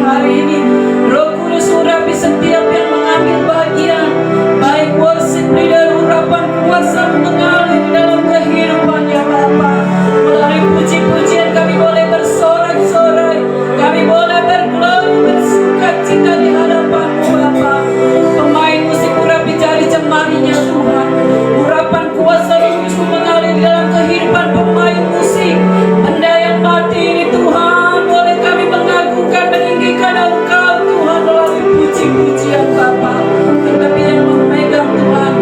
hari ini. Roh Kudus urapi setiap yang mengambil bagian, baik worship leader, urapan kuasa mengalir dalam kehidupannya Bapa. Melalui puji-pujian kami boleh bersorak-sorai, kami boleh bergelora, bersuka cita di hadapan-Mu Bapa. Pemain musik urapi jari jemarinya Tuhan, urapan kuasa Roh Kudus mengalir dalam kehidupan pemain musik. Benda yang mati ini Tuhan, boleh kami mengagungkan, meninggikan Engkau Tuhan melalui puji-pujian Bapa. Tetapi yang memegang Tuhan,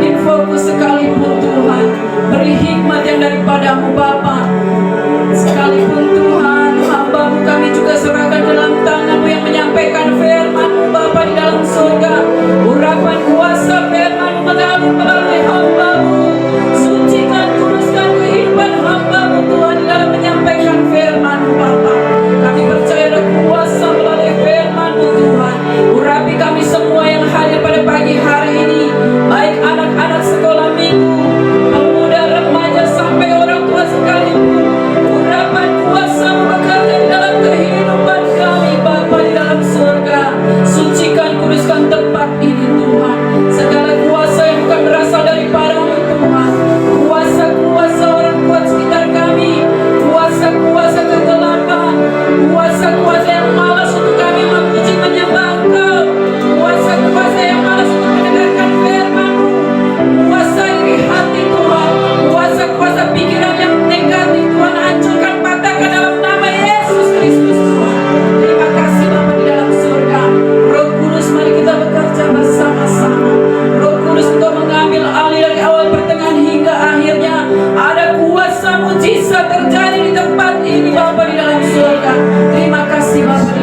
infokus sekalipun Tuhan, beri hikmat yang daripada-Mu Bapa. Sekalipun Tuhan, hamba-Mu kami juga serahkan dalam tangan-Mu yang menyampaikan firman-Mu Bapa di dalam surga. Urapan kuasa firman-Mu mengalir melalui hamba-Mu. Sucikan, kuduskan kehidupan hamba-Mu Tuhan di dalam menyampaikan firman-Mu Bapa. Kami percaya ada kuasa melalui firman-Mu Tuhan. Urapi kami semua yang hadir pada pagi hari ini, baik anak-anak sekolah minggu, pemuda, remaja, sampai orang tua sekalipun. Urapan kuasa-Mu bekerja di dalam kehidupan kami Bapa di dalam surga. Sucikan, kuduskan tempat ini Tuhan. Segala kuasa yang bukan berasal daripada-Mu Tuhan, kuasa-kuasa orang kuat sekitar kami, kuasa-kuasa kegelapan, kuasa-kuasa yang malas untuk kami memuji menyembah Engkau, kuasa-kuasa yang malas untuk mendengarkan firman-Mu, kuasa iri hati Tuhan, kuasa-kuasa pikiran yang negatif Tuhan, hancurkan, patahkan dalam nama Yesus Kristus Tuhan. Terima kasih Bapa di dalam surga. Roh Kudus, mari kita bekerja bersama-sama. Roh Kudus, Engkau mengambil alih dari awal, pertengahan hingga akhirnya. Ada kuasa mujizat terjadi di tempat ini Bapa di dalam surga. Terima kasih Bapa.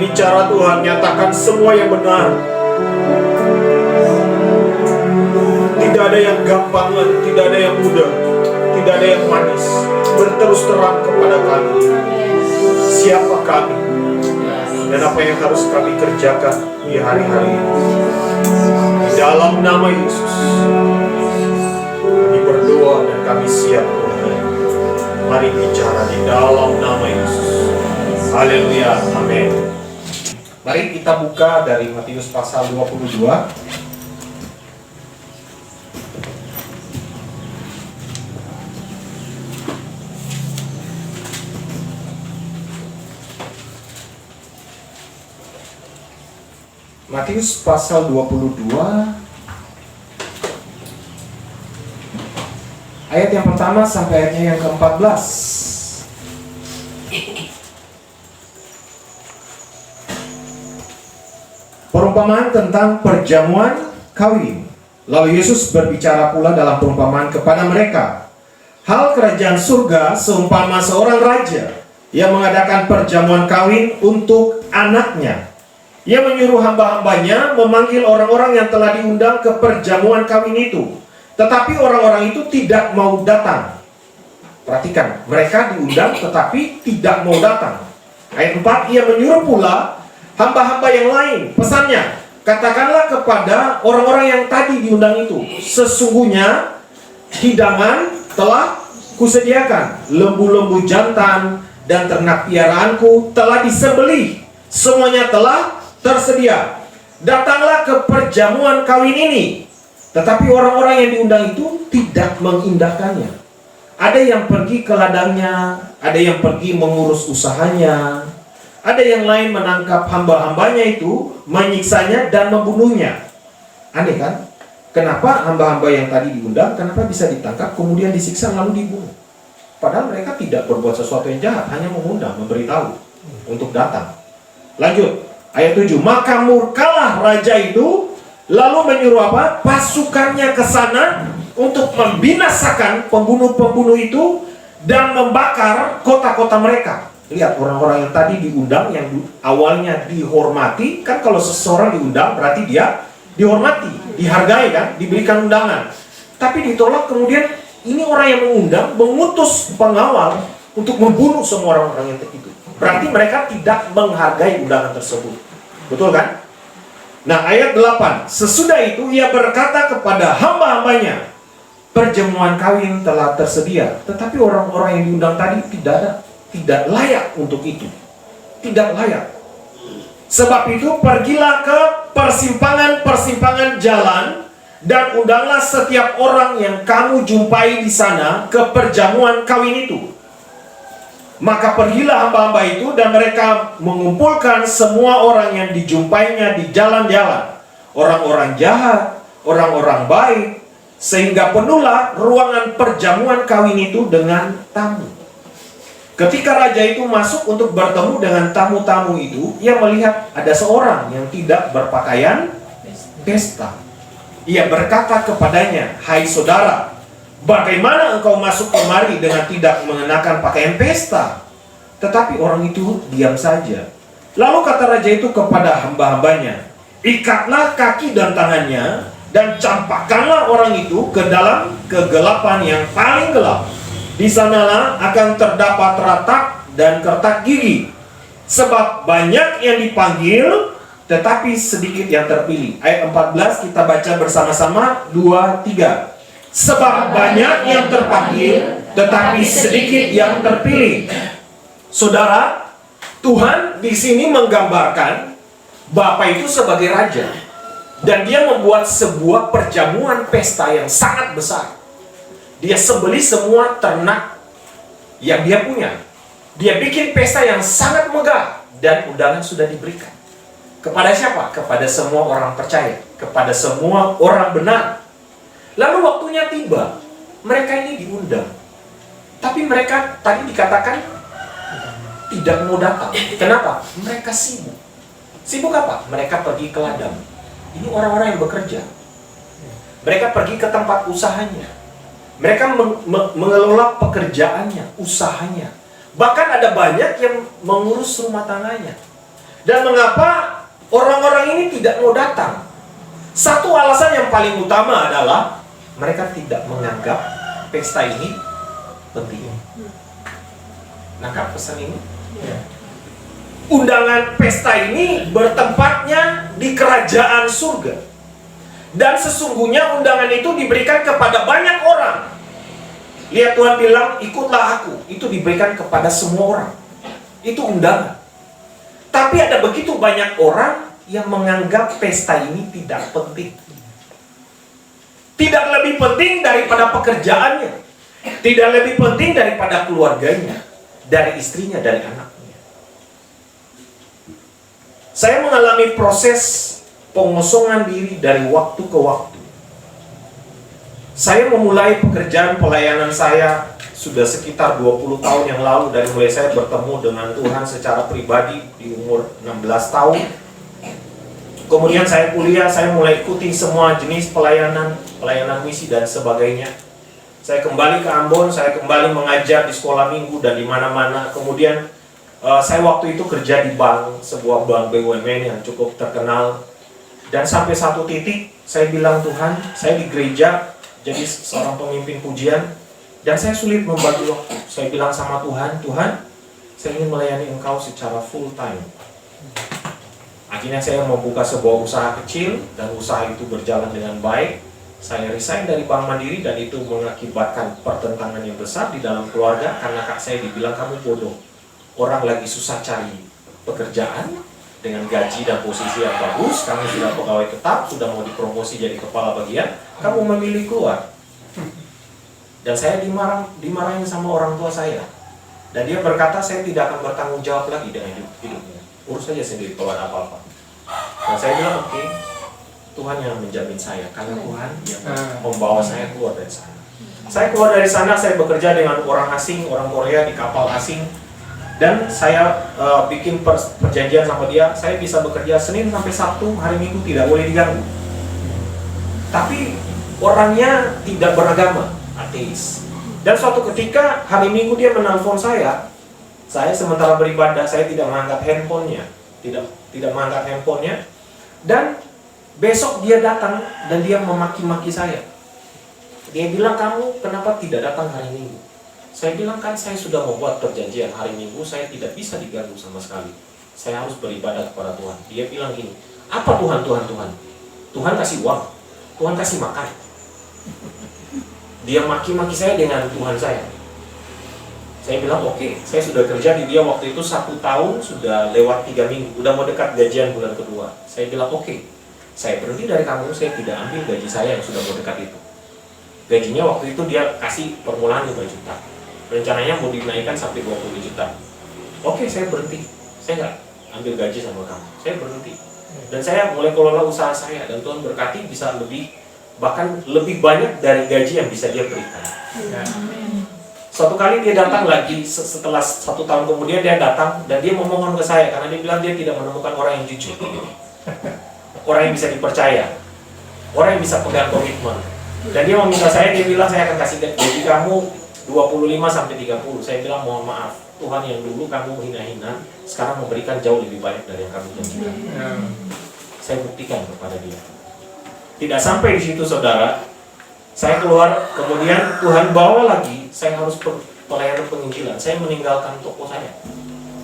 Bicara Tuhan, nyatakan semua yang benar. Tidak ada yang gampangan, tidak ada yang mudah, tidak ada yang manis. Berterus terang kepada kami siapa kami dan apa yang harus kami kerjakan di hari-hari ini. Di dalam nama Yesus kami berdoa dan kami siap, Tuhan. Mari bicara di dalam nama Yesus. Haleluya, amin. Mari kita buka dari Matius pasal 22. Matius pasal 22 ayat yang pertama sampai ayatnya yang ke-14. Perumpamaan tentang perjamuan kawin. Lalu Yesus berbicara pula dalam perumpamaan kepada mereka. Hal kerajaan surga seumpama seorang raja yang mengadakan perjamuan kawin untuk anaknya. Ia menyuruh hamba-hambanya memanggil orang-orang yang telah diundang ke perjamuan kawin itu. Tetapi orang-orang itu tidak mau datang. Perhatikan, mereka diundang tetapi tidak mau datang. Ayat 4, ia menyuruh pula hamba-hamba yang lain, pesannya, katakanlah kepada orang-orang yang tadi diundang itu, sesungguhnya hidangan telah kusediakan, lembu-lembu jantan dan ternak piaraanku telah disembelih, semuanya telah tersedia. Datanglah ke perjamuan kawin ini. Tetapi orang-orang yang diundang itu tidak mengindahkannya. Ada yang pergi ke ladangnya, ada yang pergi mengurus usahanya, ada yang lain menangkap hamba-hambanya itu, menyiksanya dan membunuhnya. Aneh kan? Kenapa hamba-hamba yang tadi diundang, kenapa bisa ditangkap, kemudian disiksa lalu dibunuh? Padahal mereka tidak berbuat sesuatu yang jahat, hanya mengundang, memberitahu untuk datang. Lanjut, ayat 7. Maka murkalah marah raja itu, lalu menyuruh apa? Pasukannya ke sana untuk membinasakan pembunuh-pembunuh itu dan membakar kota-kota mereka. Lihat, orang-orang yang tadi diundang, yang awalnya dihormati, kan kalau seseorang diundang berarti dia dihormati, dihargai kan, diberikan undangan. Tapi ditolak, kemudian ini orang yang mengundang mengutus pengawal untuk membunuh semua orang-orang yang itu. Berarti mereka tidak menghargai undangan tersebut. Betul kan? Nah, ayat 8. Sesudah itu ia berkata kepada hamba-hambanya, perjamuan kawin telah tersedia, tetapi orang-orang yang diundang tadi tidak layak untuk itu. Tidak layak. Sebab itu pergilah ke persimpangan-persimpangan jalan dan undanglah setiap orang yang kamu jumpai di sana ke perjamuan kawin itu. Maka pergilah hamba-hamba itu dan mereka mengumpulkan semua orang yang dijumpainya di jalan-jalan, orang-orang jahat, orang-orang baik, sehingga penuhlah ruangan perjamuan kawin itu dengan tamu. Ketika raja itu masuk untuk bertemu dengan tamu-tamu itu, ia melihat ada seorang yang tidak berpakaian pesta. Ia berkata kepadanya, hai saudara, bagaimana engkau masuk kemari dengan tidak mengenakan pakaian pesta? Tetapi orang itu diam saja. Lalu kata raja itu kepada hamba-hambanya, ikatlah kaki dan tangannya dan campakkanlah orang itu ke dalam kegelapan yang paling gelap. Di sanalah akan terdapat ratak dan kertak gigi. Sebab banyak yang dipanggil, tetapi sedikit yang terpilih. Ayat 14 kita baca bersama-sama, 2, 3. Sebab banyak yang terpanggil, tetapi sedikit yang terpilih. Saudara, Tuhan di sini menggambarkan Bapa itu sebagai raja. Dan dia membuat sebuah perjamuan pesta yang sangat besar. Dia sembelih semua ternak yang dia punya. Dia bikin pesta yang sangat megah. Dan undangan sudah diberikan. Kepada siapa? Kepada semua orang percaya. Kepada semua orang benar. Lalu waktunya tiba. Mereka ini diundang. Tapi mereka tadi dikatakan tidak mau datang. Kenapa? Mereka sibuk. Sibuk apa? Mereka pergi ke ladang. Ini orang-orang yang bekerja. Mereka pergi ke tempat usahanya. Mereka mengelola pekerjaannya, usahanya. Bahkan ada banyak yang mengurus rumah tangganya. Dan mengapa orang-orang ini tidak mau datang? Satu alasan yang paling utama adalah mereka tidak menganggap pesta ini penting. Nangkap pesan ini? Undangan pesta ini bertempatnya di kerajaan surga. Dan sesungguhnya undangan itu diberikan kepada banyak orang. Lihat, Tuhan bilang, ikutlah aku. Itu diberikan kepada semua orang. Itu undangan. Tapi ada begitu banyak orang yang menganggap pesta ini tidak penting. Tidak lebih penting daripada pekerjaannya. Tidak lebih penting daripada keluarganya. Dari istrinya, dari anaknya. Saya mengalami proses pengosongan diri dari waktu ke waktu. Saya memulai pekerjaan pelayanan saya sudah sekitar 20 tahun yang lalu, dari mulai saya bertemu dengan Tuhan secara pribadi di umur 16 tahun. Kemudian saya kuliah, saya mulai ikuti semua jenis pelayanan misi dan sebagainya. Saya kembali ke Ambon, saya kembali mengajar di sekolah minggu dan di mana-mana. Kemudian saya waktu itu kerja di bank, sebuah bank BUMN yang cukup terkenal. Dan sampai satu titik saya bilang, Tuhan, saya di gereja jadi seorang pemimpin pujian dan saya sulit membagi waktu. Saya bilang sama Tuhan, Tuhan, saya ingin melayani Engkau secara full time. Akhirnya saya membuka sebuah usaha kecil dan usaha itu berjalan dengan baik. Saya resign dari Bank Mandiri dan itu mengakibatkan pertentangan yang besar di dalam keluarga karena kak saya dibilang, kamu bodoh. Orang lagi susah cari pekerjaan dengan gaji dan posisi yang bagus, kamu sudah pegawai tetap, sudah mau dipromosi jadi kepala bagian, kamu memilih keluar. Dan saya dimarahin sama orang tua saya. Dan dia berkata, saya tidak akan bertanggung jawab lagi dengan hidupnya. Urus saja sendiri kalau ada apa-apa. Dan saya bilang, oke, Tuhan yang menjamin saya, karena Tuhan yang membawa saya keluar dari sana. Saya keluar dari sana, saya bekerja dengan orang asing, orang Korea di kapal asing. Dan saya bikin perjanjian sama dia, saya bisa bekerja Senin sampai Sabtu, hari Minggu tidak boleh diganggu. Tapi orangnya tidak beragama, ateis. Dan suatu ketika hari Minggu dia menelpon saya sementara beribadah, saya tidak mengangkat handphonenya, tidak mengangkat handphonenya. Dan besok dia datang dan dia memaki-maki saya. Dia bilang, kamu kenapa tidak datang hari Minggu? Saya bilang, kan saya sudah membuat perjanjian hari Minggu, saya tidak bisa diganggu sama sekali. Saya harus beribadah kepada Tuhan. Dia bilang gini, apa Tuhan? Tuhan kasih uang, Tuhan kasih makan. Dia maki-maki saya dengan Tuhan saya. Saya bilang, oke, saya sudah kerja di dia waktu itu 1 tahun, sudah lewat 3 minggu, udah mau dekat gajian bulan kedua. Saya bilang, oke, saya berhenti dari kamu, saya tidak ambil gaji saya yang sudah mau dekat itu. Gajinya waktu itu dia kasih permulaan 5 juta. Rencananya mau dinaikkan sampai 20 juta. Oke, saya berhenti. Saya nggak ambil gaji sama kamu. Saya berhenti. Dan saya mulai kelola usaha saya. Dan Tuhan berkati bisa lebih, bahkan lebih banyak dari gaji yang bisa dia berikan. Suatu kali dia datang lagi, setelah 1 tahun kemudian dia datang. Dan dia memohon ke saya, karena dia bilang dia tidak menemukan orang yang jujur. Orang yang bisa dipercaya. Orang yang bisa pegang komitmen. Dan dia meminta saya, dia bilang saya akan kasih gaji kamu 25 sampai 30. Saya bilang, mohon maaf, Tuhan yang dulu kamu hina-hina, sekarang memberikan jauh lebih banyak dari yang kamu janjikan. Saya buktikan kepada dia. Tidak sampai di situ, saudara. Saya keluar, kemudian Tuhan bawa lagi, saya harus pelayanan penginjilan. Saya meninggalkan toko saya.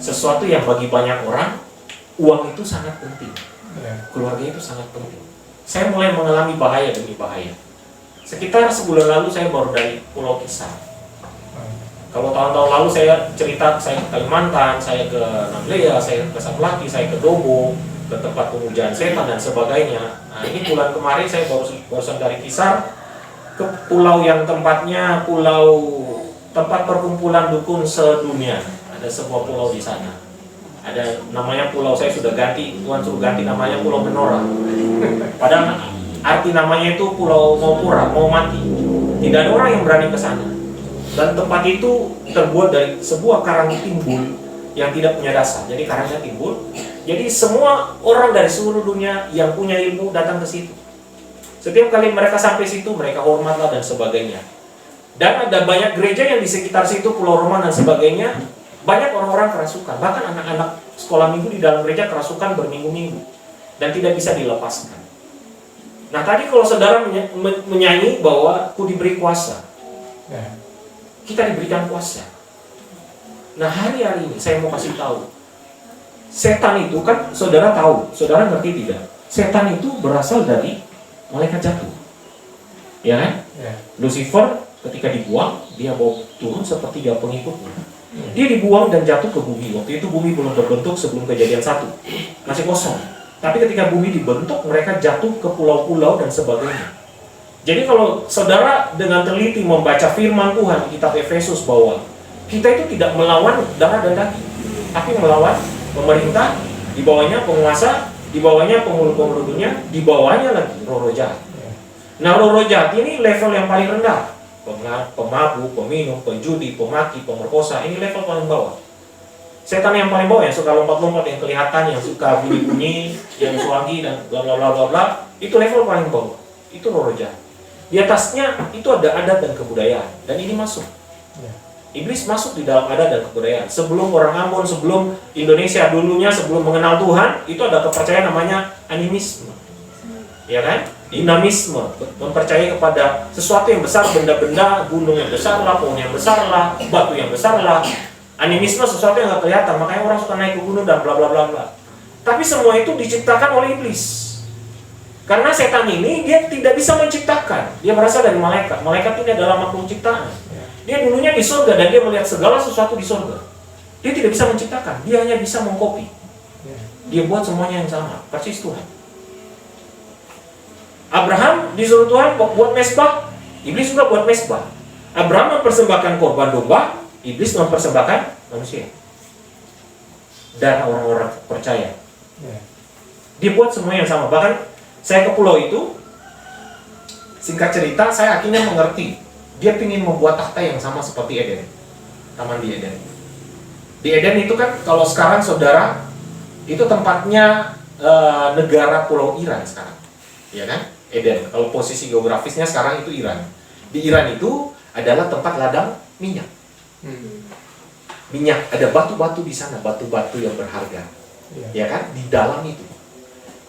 Sesuatu yang bagi banyak orang, uang itu sangat penting. Keluarga itu sangat penting. Saya mulai mengalami bahaya demi bahaya. Sekitar sebulan lalu saya baru dari Pulau Kisar. Kalau tahun-tahun lalu saya cerita, saya ke Kalimantan, saya ke Namlea, saya ke Samlaki, saya ke Dobo, ke tempat pemujaan setan dan sebagainya. Nah, ini bulan kemarin saya barusan dari Kisar ke pulau yang tempatnya tempat perkumpulan dukun sedunia. Ada sebuah pulau di sana. Ada namanya pulau, saya sudah ganti, Tuhan suruh ganti namanya Pulau Menora. Padahal arti namanya itu pulau mau pura, mau mati. Tidak ada orang yang berani ke sana. Dan tempat itu terbuat dari sebuah karang timbul yang tidak punya dasar. Jadi karangnya timbul. Jadi semua orang dari seluruh dunia yang punya ilmu datang ke situ. Setiap kali mereka sampai situ, mereka hormatlah dan sebagainya. Dan ada banyak gereja yang di sekitar situ, Pulau Roman dan sebagainya. Banyak orang-orang kerasukan. Bahkan anak-anak sekolah minggu di dalam gereja kerasukan berminggu-minggu. Dan tidak bisa dilepaskan. Nah tadi kalau saudara menyanyi bahwa ku diberi kuasa. Kita diberikan kuasa. Nah hari-hari ini saya mau kasih tahu, setan itu kan saudara tahu, saudara ngerti tidak? Setan itu berasal dari malaikat jatuh, ya kan? Lucifer ketika dibuang, dia bawa turun sepertiga pengikutnya. Dia dibuang dan jatuh ke bumi. Waktu itu bumi belum terbentuk sebelum kejadian 1, masih kosong. Tapi ketika bumi dibentuk, mereka jatuh ke pulau-pulau dan sebagainya. Jadi kalau saudara dengan teliti membaca firman Tuhan di kitab Efesus bahwa kita itu tidak melawan darah dan daging, tapi melawan pemerintah, di bawahnya penguasa, di bawahnya penghulu-penghulu dunia, di bawahnya lagi roh-roh jahat. Nah roh-roh jahat ini level yang paling rendah. Pemabuk, peminum, penjudi, pemaki, pemerkosa, ini level paling bawah. Setan yang paling bawah yang suka lompat-lompat, yang kelihatan, yang suka bunyi-bunyi, yang suangi dan bla bla bla bla bla, itu level paling bawah. Itu roh-roh jahat. Di atasnya itu ada adat dan kebudayaan, dan ini masuk. Iblis masuk di dalam adat dan kebudayaan. Sebelum orang Ambon, sebelum Indonesia dulunya, sebelum mengenal Tuhan, itu ada kepercayaan namanya animisme, ya kan? Dinamisme, mempercayai kepada sesuatu yang besar, benda-benda, gunung yang besar lah, pohon yang besar lah, batu yang besar lah. Animisme sesuatu yang nggak kelihatan, makanya orang suka naik ke gunung dan bla bla bla bla. Tapi semua itu diciptakan oleh iblis. Karena setan ini dia tidak bisa menciptakan, dia berasal dari malaikat. Malaikat ini adalah makhluk ciptaan. Dia dulunya di surga dan dia melihat segala sesuatu di surga. Dia tidak bisa menciptakan, dia hanya bisa mengkopi. Dia buat semuanya yang sama, persis Tuhan. Abraham disuruh Tuhan buat mezbah, iblis juga buat mezbah. Abraham mempersembahkan korban domba, iblis mempersembahkan manusia. Dan orang-orang percaya. Dia buat semua yang sama. Bahkan saya ke pulau itu, singkat cerita, saya akhirnya mengerti. Dia ingin membuat takhta yang sama seperti Eden, Taman di Eden. Di Eden itu kan kalau sekarang saudara, itu tempatnya negara Pulau Iran sekarang, ya kan? Eden. Kalau posisi geografisnya sekarang itu Iran. Di Iran itu adalah tempat ladang minyak. Minyak, ada batu-batu di sana, batu-batu yang berharga, ya kan? Di dalam itu.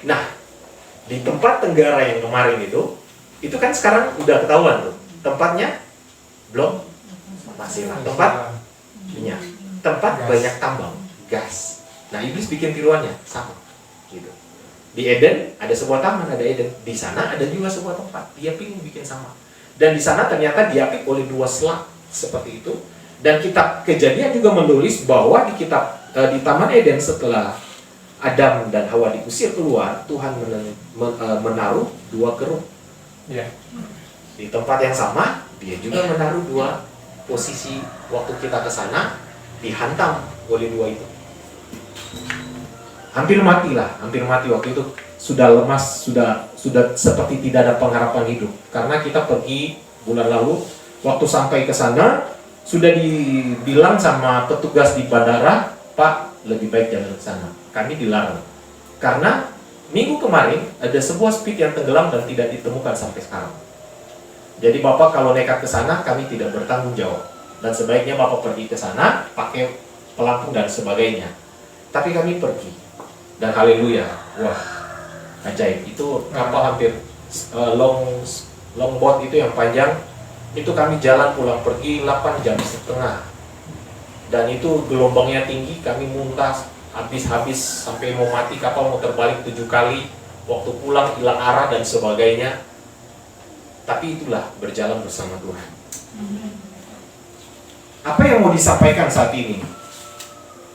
Nah, di tempat Tenggara yang kemarin itu kan sekarang udah ketahuan tuh. Tempatnya belum masih lah. Tempat minyak, tempat banyak tambang, gas. Nah, iblis bikin tiruannya sama, gitu. Di Eden ada sebuah taman, ada Eden. Di sana ada juga sebuah tempat. Dia pingin bikin sama. Dan di sana ternyata diapit oleh dua selang seperti itu. Dan kitab Kejadian juga menulis bahwa di di Taman Eden setelah Adam dan Hawa diusir keluar, Tuhan menaruh dua keruk. Di tempat yang sama, dia juga menaruh dua posisi. Waktu kita ke sana, dihantam oleh dua itu. Hampir mati waktu itu, sudah lemas, sudah seperti tidak ada pengharapan hidup. Karena kita pergi bulan lalu, waktu sampai ke sana sudah dibilang sama petugas di bandara, Pak, lebih baik jangan ke sana. Kami dilarang. Karena minggu kemarin ada sebuah speed yang tenggelam dan tidak ditemukan sampai sekarang. Jadi Bapak kalau nekat ke sana, kami tidak bertanggung jawab. Dan sebaiknya Bapak pergi ke sana pakai pelampung dan sebagainya. Tapi kami pergi. Dan haleluya, wah, ajaib. Itu kapal hampir longboat itu yang panjang, itu kami jalan pulang pergi 8 jam setengah. Dan itu gelombangnya tinggi, kami muntah habis sampai mau mati, kapal mau terbalik 7 kali. Waktu pulang hilang arah dan sebagainya. Tapi itulah berjalan bersama Tuhan. Apa yang mau disampaikan saat ini?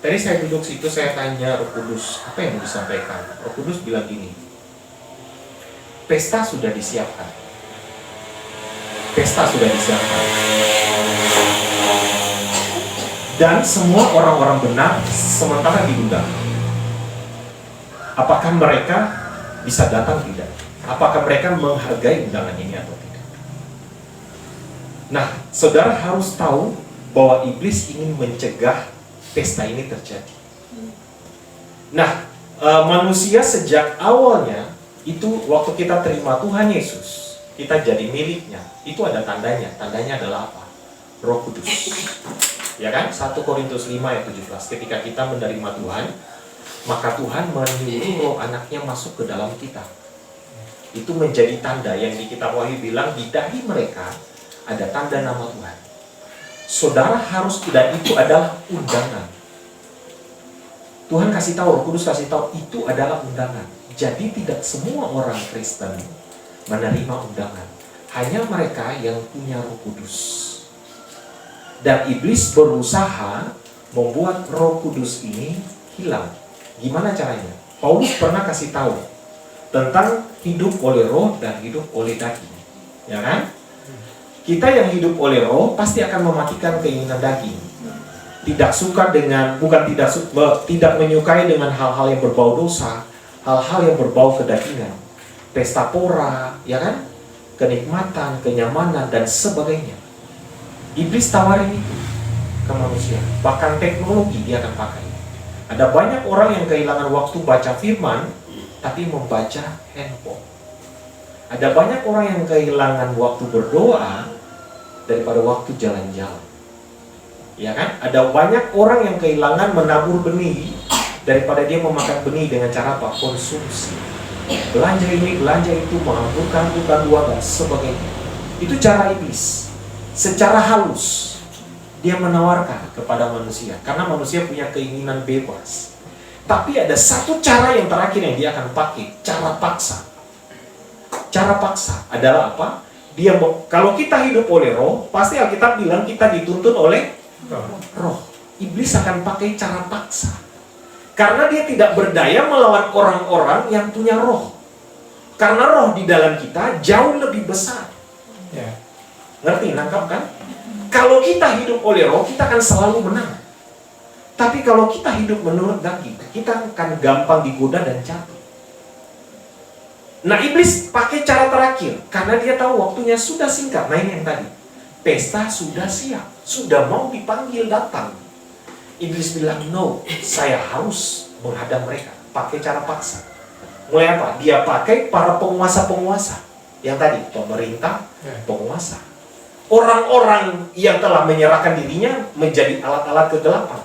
Tadi saya duduk situ, saya tanya Roh Kudus, apa yang mau disampaikan? Roh Kudus bilang gini, pesta sudah disiapkan. Pesta sudah disiapkan. Dan semua orang-orang benar sementara diundang. Apakah mereka bisa datang tidak? Apakah mereka menghargai undangan ini atau tidak? Nah, saudara harus tahu bahwa iblis ingin mencegah pesta ini terjadi. Nah, manusia sejak awalnya itu waktu kita terima Tuhan Yesus, kita jadi miliknya. Itu ada tandanya. Tandanya adalah apa? Roh Kudus. Ya kan? 1 Korintus 5 ayat 17. Ketika kita menerima Tuhan, maka Tuhan menyuruh roh anaknya masuk ke dalam kita. Itu menjadi tanda yang di kitab Wahyu bilang di dahi mereka ada tanda nama Tuhan. Saudara harus, dan itu adalah undangan. Tuhan kasih tahu, Roh Kudus kasih tahu, itu adalah undangan. Jadi tidak semua orang Kristen menerima undangan. Hanya mereka yang punya Roh Kudus. Dan iblis berusaha membuat Roh Kudus ini hilang. Gimana caranya? Paulus pernah kasih tahu tentang hidup oleh roh dan hidup oleh daging. Ya kan? Kita yang hidup oleh roh pasti akan mematikan keinginan daging. Tidak suka dengan, tidak menyukai dengan hal-hal yang berbau dosa, hal-hal yang berbau kedagingan, pesta pora, ya kan? Kenikmatan, kenyamanan dan sebagainya. Iblis tawarin itu ke manusia. Bahkan teknologi dia akan pakai. Ada banyak orang yang kehilangan waktu baca firman, tapi membaca handphone. Ada banyak orang yang kehilangan waktu berdoa daripada waktu jalan-jalan. Ya kan? Ada banyak orang yang kehilangan menabur benih daripada dia memakan benih dengan cara apa? Konsumsi. Belanja ini, belanja itu, menghamburkan hutan dua dan sebagainya. Itu cara iblis. Secara halus dia menawarkan kepada manusia, karena manusia punya keinginan bebas. Tapi ada satu cara yang terakhir yang dia akan pakai, cara paksa. Cara paksa adalah apa? Kalau kita hidup oleh roh, pasti Alkitab bilang kita dituntun oleh roh. Iblis akan pakai cara paksa. Karena dia tidak berdaya melawan orang-orang yang punya roh. Karena roh di dalam kita jauh lebih besar. Ngerti, nangkap kan? Kalau kita hidup oleh roh, kita akan selalu menang. Tapi kalau kita hidup menurut daging, kita akan gampang digoda dan jatuh. Nah, iblis pakai cara terakhir karena dia tahu waktunya sudah singkat. Nah, ini yang tadi. Pesta sudah siap, sudah mau dipanggil datang. Iblis bilang, no, saya harus menghadang mereka. Pakai cara paksa. Mulai apa? Dia pakai para penguasa-penguasa. Yang tadi, pemerintah, penguasa. Orang-orang yang telah menyerahkan dirinya menjadi alat-alat kegelapan.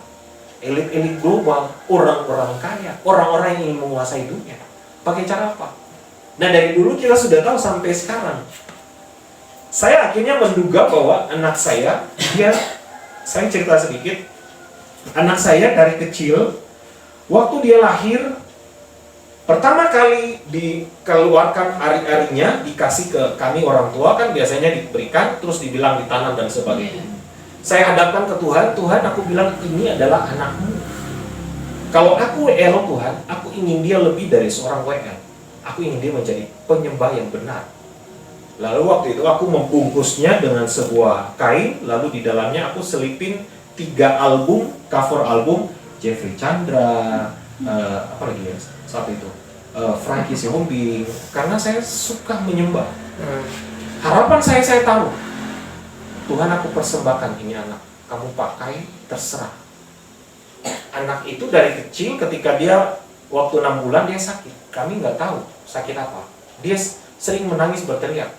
Elit-elit global, orang-orang kaya, orang-orang yang ingin menguasai dunia. Pakai cara apa? Nah, dari dulu kita sudah tahu sampai sekarang. Saya akhirnya menduga bahwa anak saya cerita sedikit. Anak saya dari kecil, waktu dia lahir, pertama kali dikeluarkan ari-arinya, dikasih ke kami orang tua, kan biasanya diberikan, terus dibilang ditanam dan sebagainya. Saya hadapkan ke Tuhan, Tuhan aku bilang ini adalah anakmu. Kalau aku WL Tuhan, aku ingin dia lebih dari seorang WL. Aku ingin dia menjadi penyembah yang benar. Lalu waktu itu aku membungkusnya dengan sebuah kain, lalu di dalamnya aku selipin 3 album, cover album Jeffrey Chandra, apa lagi ya saat itu, Frankie Sihombing, karena saya suka menyembah. Harapan saya tahu, Tuhan aku persembahkan ini anak, kamu pakai terserah. Anak itu dari kecil ketika dia waktu 6 bulan dia sakit, kami nggak tahu sakit apa. Dia sering menangis berteriak.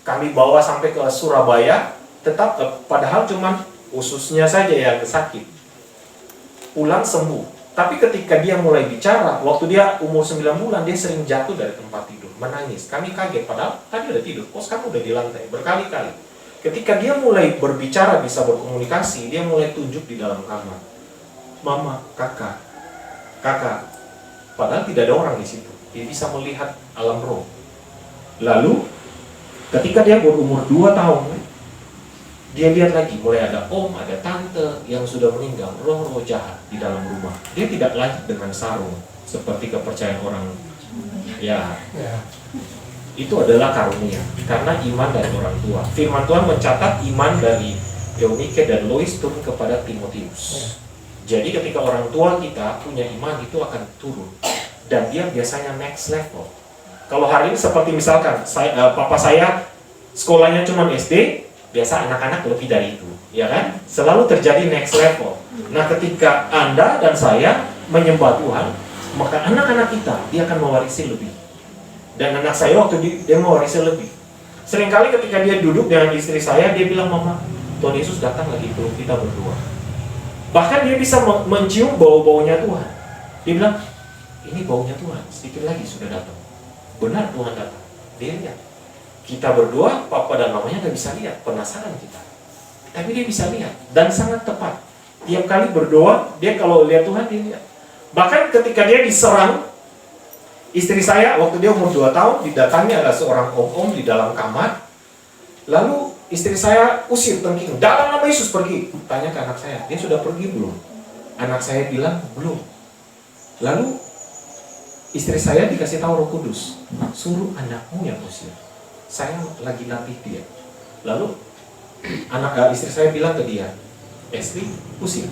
Kami bawa sampai ke Surabaya, tetap padahal cuman ususnya saja yang sakit. Pulang sembuh. Tapi ketika dia mulai bicara, waktu dia umur 9 bulan, dia sering jatuh dari tempat tidur, menangis. Kami kaget, padahal tadi udah tidur, kok sekarang udah di lantai, berkali-kali. Ketika dia mulai berbicara, bisa berkomunikasi, dia mulai tunjuk di dalam kamar. Mama, kakak. Padahal tidak ada orang di situ. Dia bisa melihat alam roh. Lalu, ketika dia berumur 2 tahun, dia lihat lagi, mulai ada om, ada tante yang sudah meninggal, roh-roh jahat di dalam rumah. Dia tidak lagi dengan sarung, seperti kepercayaan orang. Ya, itu adalah karunia, karena iman dari orang tua. Firman Tuhan mencatat iman dari Eunike dan Lois turun kepada Timotius. Jadi ketika orang tua kita punya iman, itu akan turun. Dan dia biasanya next level. Kalau hari ini seperti misalkan, papa saya sekolahnya cuma SD, biasa anak-anak lebih dari itu, ya kan? Selalu terjadi next level. Nah, ketika Anda dan saya menyembah Tuhan, maka anak-anak kita, dia akan mewarisi lebih. Dan anak saya waktu dia mewarisi lebih. Seringkali ketika dia duduk dengan istri saya, dia bilang, Mama, Tuhan Yesus datang lagi belum kita berdua. Bahkan dia bisa mencium bau-baunya Tuhan. Dia bilang, ini baunya Tuhan, sedikit lagi sudah datang. Benar Tuhan datang. Dia lihat. Kita berdua, papa dan mamanya nggak bisa lihat, penasaran kita. Tapi dia bisa lihat, dan sangat tepat. Tiap kali berdoa, dia kalau lihat Tuhan, dia lihat. Bahkan ketika dia diserang, istri saya, waktu dia umur 2 tahun, didatangi ada seorang om-om di dalam kamar. Lalu istri saya usir tengking, dalam nama Yesus pergi. Tanya ke anak saya, dia sudah pergi belum? Anak saya bilang, belum. Lalu, istri saya dikasih tahu Roh Kudus, suruh anakmu yang usir. Saya lagi latih dia. Lalu istri saya bilang ke dia, Esri, usir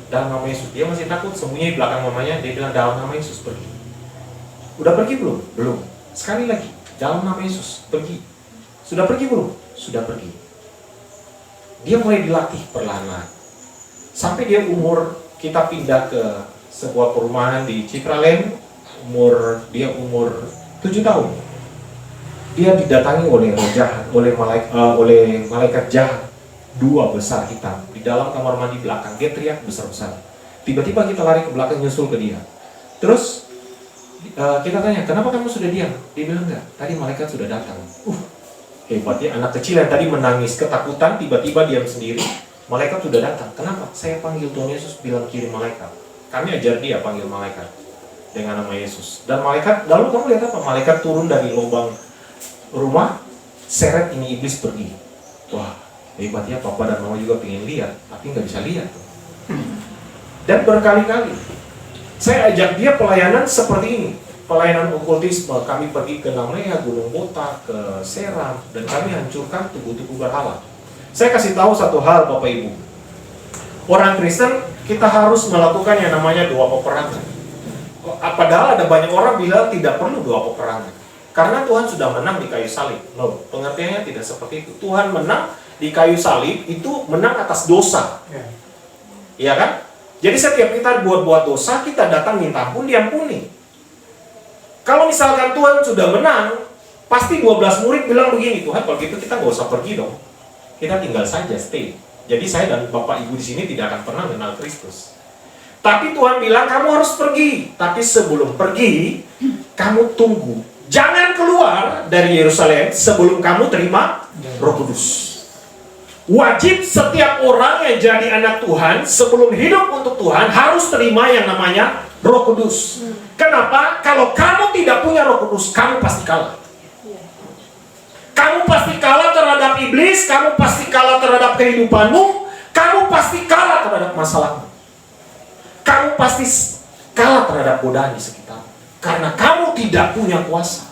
dalam nama Yesus. Dia masih takut, sembunyi di belakang mamanya. Dia bilang dalam nama Yesus pergi. Udah pergi belum? Belum. Sekali lagi, dalam nama Yesus pergi. Sudah pergi belum? Sudah pergi. Dia mulai dilatih perlahan-lahan. Sampai dia kita pindah ke sebuah perumahan di Citraland. Dia umur 7 tahun. Dia didatangi oleh roh jahat, oleh malaikat jahat, 2 besar hitam di dalam kamar mandi belakang. Dia teriak besar-besar. Tiba-tiba kita lari ke belakang nyusul ke dia. Terus kita tanya, kenapa kamu sudah diam? Dia bilang enggak, tadi malaikat sudah datang. Hebat ya, anak kecil yang tadi menangis ketakutan tiba-tiba diam sendiri. Malaikat sudah datang. Kenapa? Saya panggil Tuhan Yesus, bilang kirim malaikat. Kami ajar dia panggil malaikat dengan nama Yesus. Dan malaikat, lalu kamu lihat apa? Malaikat turun dari lubang rumah, seret ini iblis pergi. Wah, hebat ya, papa dan mama juga pengen lihat, tapi nggak bisa lihat. Dan berkali-kali saya ajak dia pelayanan seperti ini, pelayanan okultisme. Kami pergi ke Namlea, Gunung Botak, ke Seram, dan kami hancurkan tubuh-tubuh berhala. Saya kasih tahu satu hal, Bapak Ibu. Orang Kristen kita harus melakukan yang namanya doa peperangan. Padahal ada banyak orang bilang tidak perlu doa peperangan. Karena Tuhan sudah menang di kayu salib. No, pengertiannya tidak seperti itu. Tuhan menang di kayu salib itu menang atas dosa. Iya kan? Jadi setiap kita buat dosa, kita datang minta ampun, diampuni. Kalau misalkan Tuhan sudah menang, pasti 12 murid bilang begini, Tuhan kalau gitu kita nggak usah pergi dong. Kita tinggal saja, stay. Jadi saya dan Bapak Ibu di sini tidak akan pernah mengenal Kristus. Tapi Tuhan bilang kamu harus pergi. Tapi sebelum pergi, kamu tunggu. Jangan keluar dari Yerusalem sebelum kamu terima Roh Kudus. Wajib setiap orang yang jadi anak Tuhan sebelum hidup untuk Tuhan harus terima yang namanya Roh Kudus. Kenapa? Kalau kamu tidak punya Roh Kudus, kamu pasti kalah. Kamu pasti kalah terhadap iblis, kamu pasti kalah terhadap kehidupanmu, kamu pasti kalah terhadap masalahmu. Kamu pasti kalah terhadap godaan di sekitar. Karena kamu tidak punya kuasa.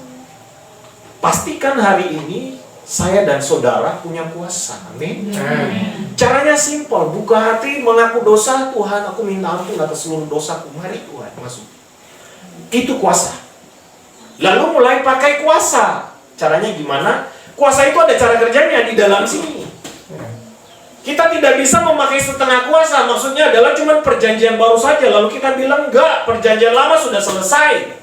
Pastikan hari ini saya dan saudara punya kuasa. Amin. Caranya simpel, buka hati, mengaku dosa. Tuhan, aku minta ampun atas seluruh dosaku. Mari Tuhan masuk. Itu kuasa. Lalu mulai pakai kuasa. Caranya gimana? Kuasa itu ada cara kerjanya di dalam sini. Kita tidak bisa memakai setengah kuasa. Maksudnya adalah cuma perjanjian baru saja. Lalu kita bilang, enggak, perjanjian lama sudah selesai.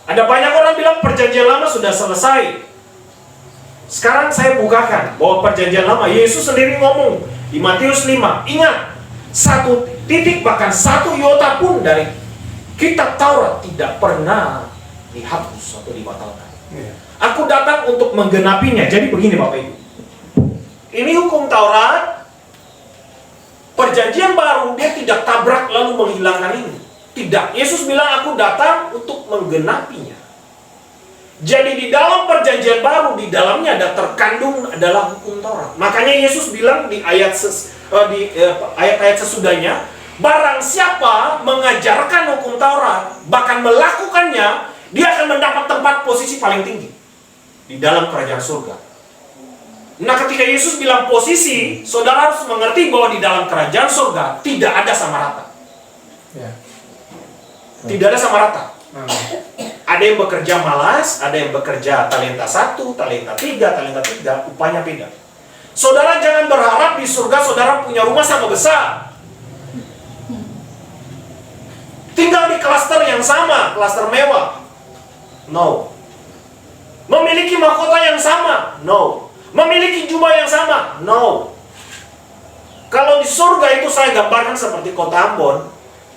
Ada banyak orang bilang perjanjian lama sudah selesai. Sekarang saya bukakan bahwa perjanjian lama, Yesus sendiri ngomong di Matius 5. Ingat, satu titik bahkan satu iota pun dari kitab Taurat tidak pernah dihapus atau dibatalkan. Aku datang untuk menggenapinya. Jadi begini Bapak Ibu. Ini hukum Taurat. Perjanjian baru dia tidak tabrak lalu menghilangkan ini. Tidak. Yesus bilang aku datang untuk menggenapinya. Jadi di dalam perjanjian baru, di dalamnya ada terkandung adalah hukum Taurat. Makanya Yesus bilang di ayat-ayat sesudahnya, barang siapa mengajarkan hukum Taurat, bahkan melakukannya, dia akan mendapat tempat posisi paling tinggi di dalam kerajaan surga. Nah, ketika Yesus bilang posisi, saudara harus mengerti bahwa di dalam kerajaan surga tidak ada sama rata. Tidak ada sama rata. Ada yang bekerja malas, ada yang bekerja talenta 1, talenta 3, upahnya beda. Saudara jangan berharap di surga saudara punya rumah sama besar. Tinggal di klaster yang sama, klaster mewah. No. Memiliki mahkota yang sama? No. Memiliki jubah yang sama? No. Kalau di surga itu saya gambarkan seperti kota Ambon.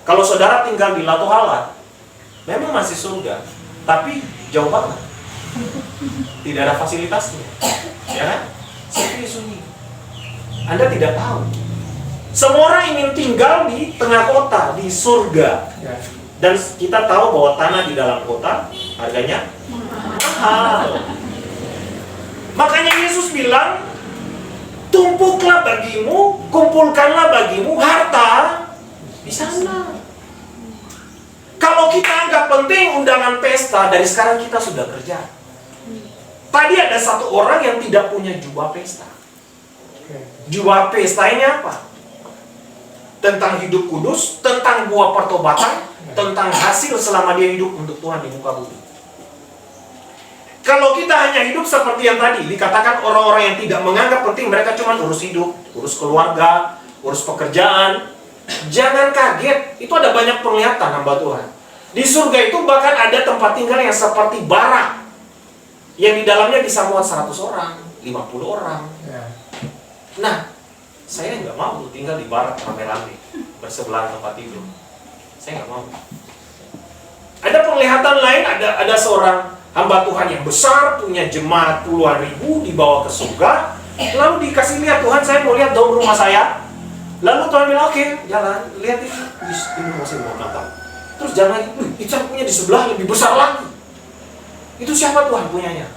Kalau saudara tinggal di Latu Halat, memang masih surga, tapi jauh banget. Tidak ada fasilitasnya. Ya kan? Sepi sunyi. Anda tidak tahu. Semua orang ingin tinggal di tengah kota, di surga. Dan kita tahu bahwa tanah di dalam kota harganya mahal. Makanya Yesus bilang, tumpuklah bagimu, kumpulkanlah bagimu harta di sana. Kalau kita anggap penting undangan pesta, dari sekarang kita sudah kerja. Tadi ada satu orang yang tidak punya jubah pesta. Jubah pesta ini apa? Tentang hidup kudus, tentang buah pertobatan, tentang hasil selama dia hidup untuk Tuhan di muka bumi. Kalau kita hanya hidup seperti yang tadi, dikatakan orang-orang yang tidak menganggap penting, mereka cuma urus hidup, urus keluarga, urus pekerjaan. Jangan kaget, itu ada banyak penglihatan hamba Tuhan. Di surga itu bahkan ada tempat tinggal yang seperti barak, yang di dalamnya bisa muat 100 orang, 50 orang. Nah, saya nggak mau tinggal di barak rame-rame, bersebelahan tempat tidur. Saya nggak mau. Ada penglihatan lain, ada seorang hamba Tuhan yang besar, punya jemaat puluhan ribu, dibawa ke surga. Lalu dikasih lihat, Tuhan saya mau lihat dong rumah saya. Lalu Tuhan bilang, oke, jalan, lihat ini. Ini rumah saya mau nonton. Terus jangan, itu yang punya di sebelah lebih besar lagi. Itu siapa Tuhan punyanya?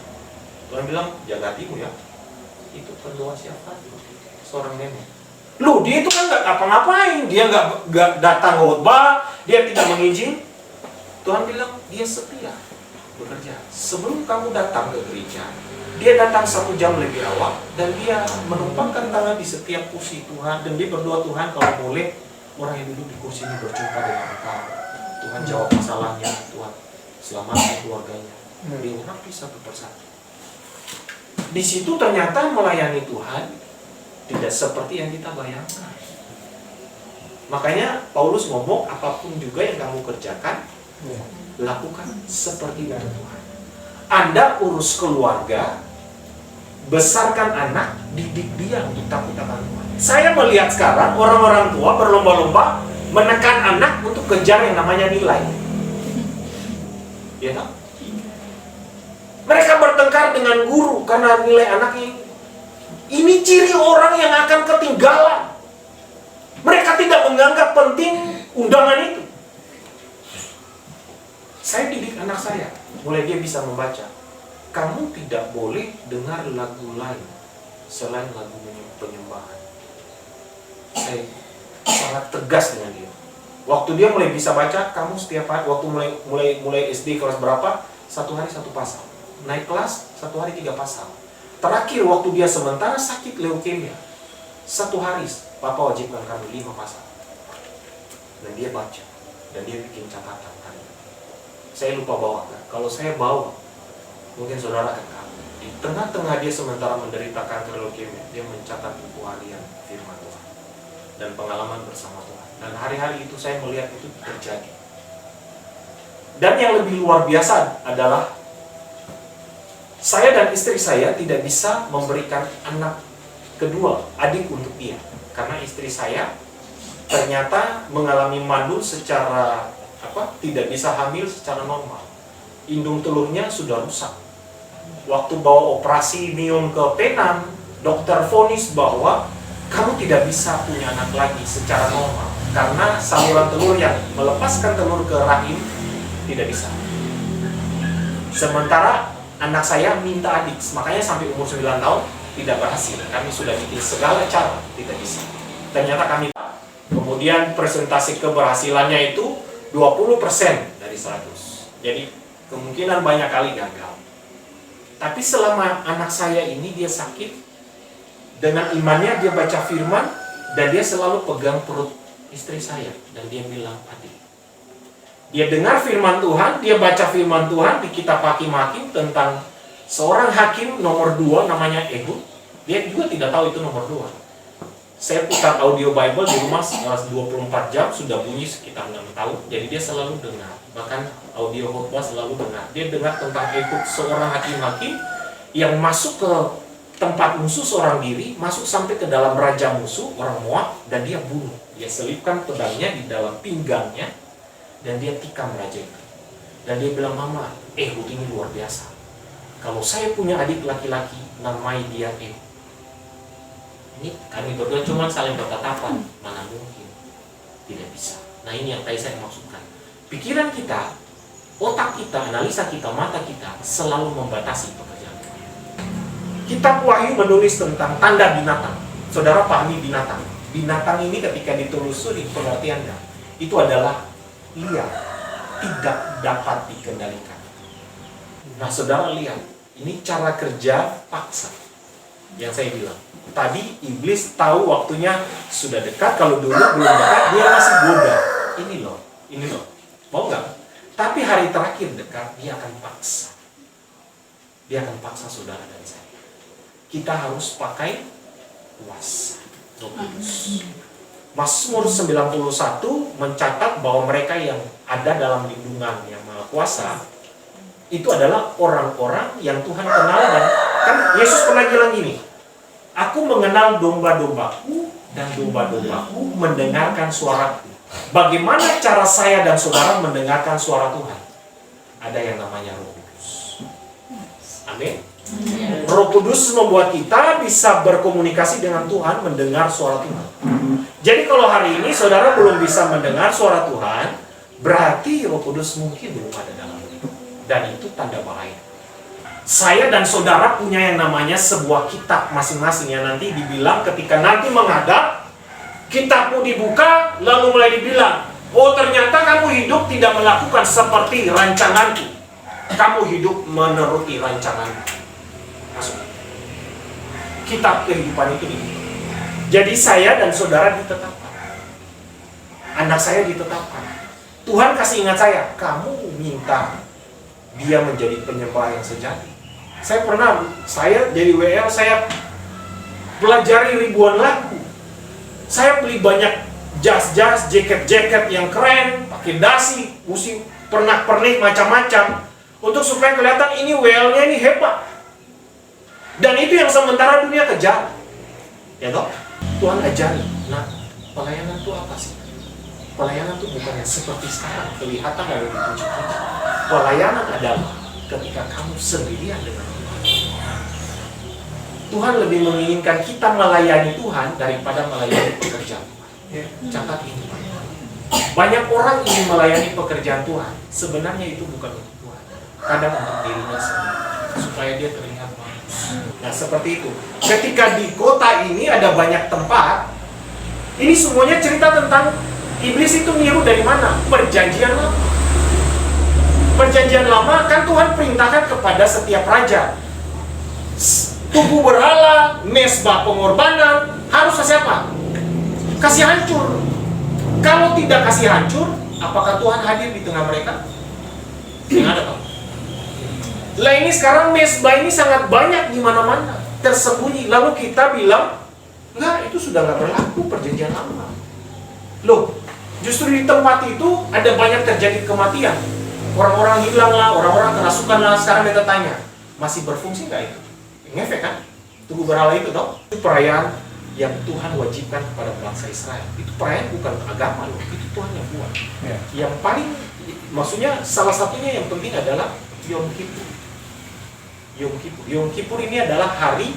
Tuhan bilang, jaga hatimu ya. Itu pendoa siapa? Seorang nenek. Loh, dia itu kan nggak ngapa-ngapain. Dia nggak datang khotbah, dia tidak mengizin. Tuhan bilang, dia setia bekerja. Sebelum kamu datang ke gereja, dia datang 1 jam lebih awal dan dia menumpangkan tangan di setiap kursi Tuhan dan dia berdoa, Tuhan kalau boleh orang yang duduk di kursi ini berjumpa dengan Engkau. Tuhan jawab masalahnya, Tuhan selamatkan keluarganya. Dia urapi satu persatu. Di situ ternyata melayani Tuhan tidak seperti yang kita bayangkan. Makanya Paulus ngomong, apapun juga yang kamu kerjakan, lakukan seperti itu Tuhan. Anda urus keluarga, besarkan anak, didik dia untuk takut akan Tuhan. Saya melihat sekarang orang-orang tua berlomba-lomba menekan anak untuk kejar yang namanya nilai. Ya kan? Mereka bertengkar dengan guru karena nilai anaknya. Ini ciri orang yang akan ketinggalan. Mereka tidak menganggap penting undangan itu. Saya didik anak saya, mulai dia bisa membaca. Kamu tidak boleh dengar lagu lain selain lagu penyembahan. Saya sangat tegas dengan dia. Waktu dia mulai bisa baca, kamu setiap hari, waktu mulai SD kelas berapa, 1 hari 1 pasal. Naik kelas, 1 hari 3 pasal. Terakhir waktu dia sementara sakit leukemia, 1 hari Papa wajibkan kami 5 pasal. Dan dia baca, dan dia bikin catatan hari. Saya lupa bawa kan? Kalau saya bawa, mungkin saudara akan tahu. Di tengah-tengah dia sementara menderita kanker leukemia, dia mencatat buku harian firman Tuhan dan pengalaman bersama Tuhan. Dan hari-hari itu saya melihat itu terjadi. Dan yang lebih luar biasa adalah saya dan istri saya tidak bisa memberikan anak kedua, adik untuk dia. Karena istri saya ternyata mengalami mandul secara tidak bisa hamil secara normal. Indung telurnya sudah rusak. Waktu bawa operasi minum ke Penang, dokter vonis bahwa kamu tidak bisa punya anak lagi secara normal karena saluran telur yang melepaskan telur ke rahim tidak bisa. Sementara anak saya minta adik, makanya sampai umur 9 tahun tidak berhasil. Kami sudah bikin segala cara, tidak bisa. Ternyata kami, kemudian presentasi keberhasilannya itu 20% dari 100. Jadi kemungkinan banyak kali gagal. Tapi selama anak saya ini dia sakit, dengan imannya dia baca firman, dan dia selalu pegang perut istri saya, dan dia bilang, adik. Dia dengar firman Tuhan, dia baca firman Tuhan di kitab Hakim-Hakim tentang seorang hakim nomor 2 namanya Ehud. Dia juga tidak tahu itu nomor 2. Saya putar audio Bible di rumah 24 jam, sudah bunyi sekitar 6 tahun. Jadi dia selalu dengar, bahkan audio khotbah selalu dengar. Dia dengar tentang Ehud, seorang hakim-hakim yang masuk ke tempat musuh seorang diri, masuk sampai ke dalam raja musuh, orang Moab, dan dia bunuh. Dia selipkan pedangnya di dalam pinggangnya, dan dia tikam raja itu. Dan dia bilang, mama, Ehud ini luar biasa. Kalau saya punya adik laki-laki, namai dia Ehud. Ini kami berdua cuma saling bertatapan, mana mungkin, tidak bisa. Nah ini yang tadi saya maksudkan. Pikiran kita, otak kita, analisa kita, mata kita selalu membatasi pekerjaan Tuhan. Kitab Wahyu menulis tentang tanda binatang. Saudara pahami binatang. Binatang ini ketika ditelusuri pengertiannya, itu adalah liar, tidak dapat dikendalikan. Nah saudara lihat, ini cara kerja paksa yang saya bilang. Tadi iblis tahu waktunya sudah dekat, kalau dulu belum dekat dia masih goda. Ini loh, mau nggak? Tapi hari terakhir dekat dia akan paksa. Dia akan paksa saudara dan saya. Kita harus pakai kuasa Roh Kudus. Mazmur 91 mencatat bahwa mereka yang ada dalam lindungan yang Maha Kuasa itu adalah orang-orang yang Tuhan kenal. Dan kan Yesus pernah bilang gini, aku mengenal domba-dombaku dan domba-dombaku mendengarkan suaraku. Bagaimana cara saya dan saudara mendengarkan suara Tuhan? Ada yang namanya Roh Kudus. Amin. Roh Kudus membuat kita bisa berkomunikasi dengan Tuhan, mendengar suara Tuhan. Jadi kalau hari ini saudara belum bisa mendengar suara Tuhan, berarti Roh Kudus mungkin belum ada dalam hidup. Dan itu tanda bahaya. Saya dan saudara punya yang namanya sebuah kitab masing-masing yang nanti dibilang ketika nanti menghadap, kitabmu dibuka, lalu mulai dibilang, oh ternyata kamu hidup tidak melakukan seperti rancanganku. Kamu hidup menuruti rancanganku. Masuk. Kitab kehidupan itu dibuka. Jadi saya dan saudara ditetapkan. Anak saya ditetapkan. Tuhan kasih ingat saya, kamu minta dia menjadi penyembah yang sejati. Saya jadi WL, saya pelajari ribuan lagu. Saya beli banyak jas-jas, jaket-jaket yang keren, pakai dasi, musim pernak-pernik macam-macam, untuk supaya kelihatan ini well-nya ini hebat. Dan itu yang sementara dunia kejar. Ya toh? Tuhan ajari, nah pelayanan itu apa sih? Pelayanan itu bukan yang seperti sekarang, kelihatan lalu dipuji-puji. Pelayanan adalah ketika kamu sendirian dengan Tuhan. Tuhan lebih menginginkan kita melayani Tuhan daripada melayani pekerjaan Tuhan. Catat ini. Banyak orang ingin melayani pekerjaan Tuhan, sebenarnya itu bukan untuk Tuhan. Kadang untuk dirinya sendiri, supaya dia terlihat bagus. Nah seperti itu. Ketika di kota ini ada banyak tempat, ini semuanya cerita tentang iblis itu niru dari mana? Perjanjian Lama. Perjanjian Lama kan Tuhan perintahkan kepada setiap raja, tubuh berhala, mesbah pengorbanan, harus siapa? Kasih hancur. Kalau tidak kasih hancur, apakah Tuhan hadir di tengah mereka? Tidak ada, Pak. Lah ini sekarang mesbah ini sangat banyak di mana-mana, tersembunyi. Lalu kita bilang, enggak, itu sudah nggak berlaku perjanjian Lama. Loh, justru di tempat itu ada banyak terjadi kematian. Orang-orang hilang lah, orang-orang kerasukan lah. Sekarang kita tanya, masih berfungsi nggak itu? Ngefek kan? Tubuh berhala itu toh? Itu perayaan yang Tuhan wajibkan kepada bangsa Israel. Itu perayaan bukan agama loh, itu Tuhan yang buat. Yang paling, maksudnya salah satunya yang penting adalah Yom Kippur. Yom Kippur. Yom Kippur ini adalah hari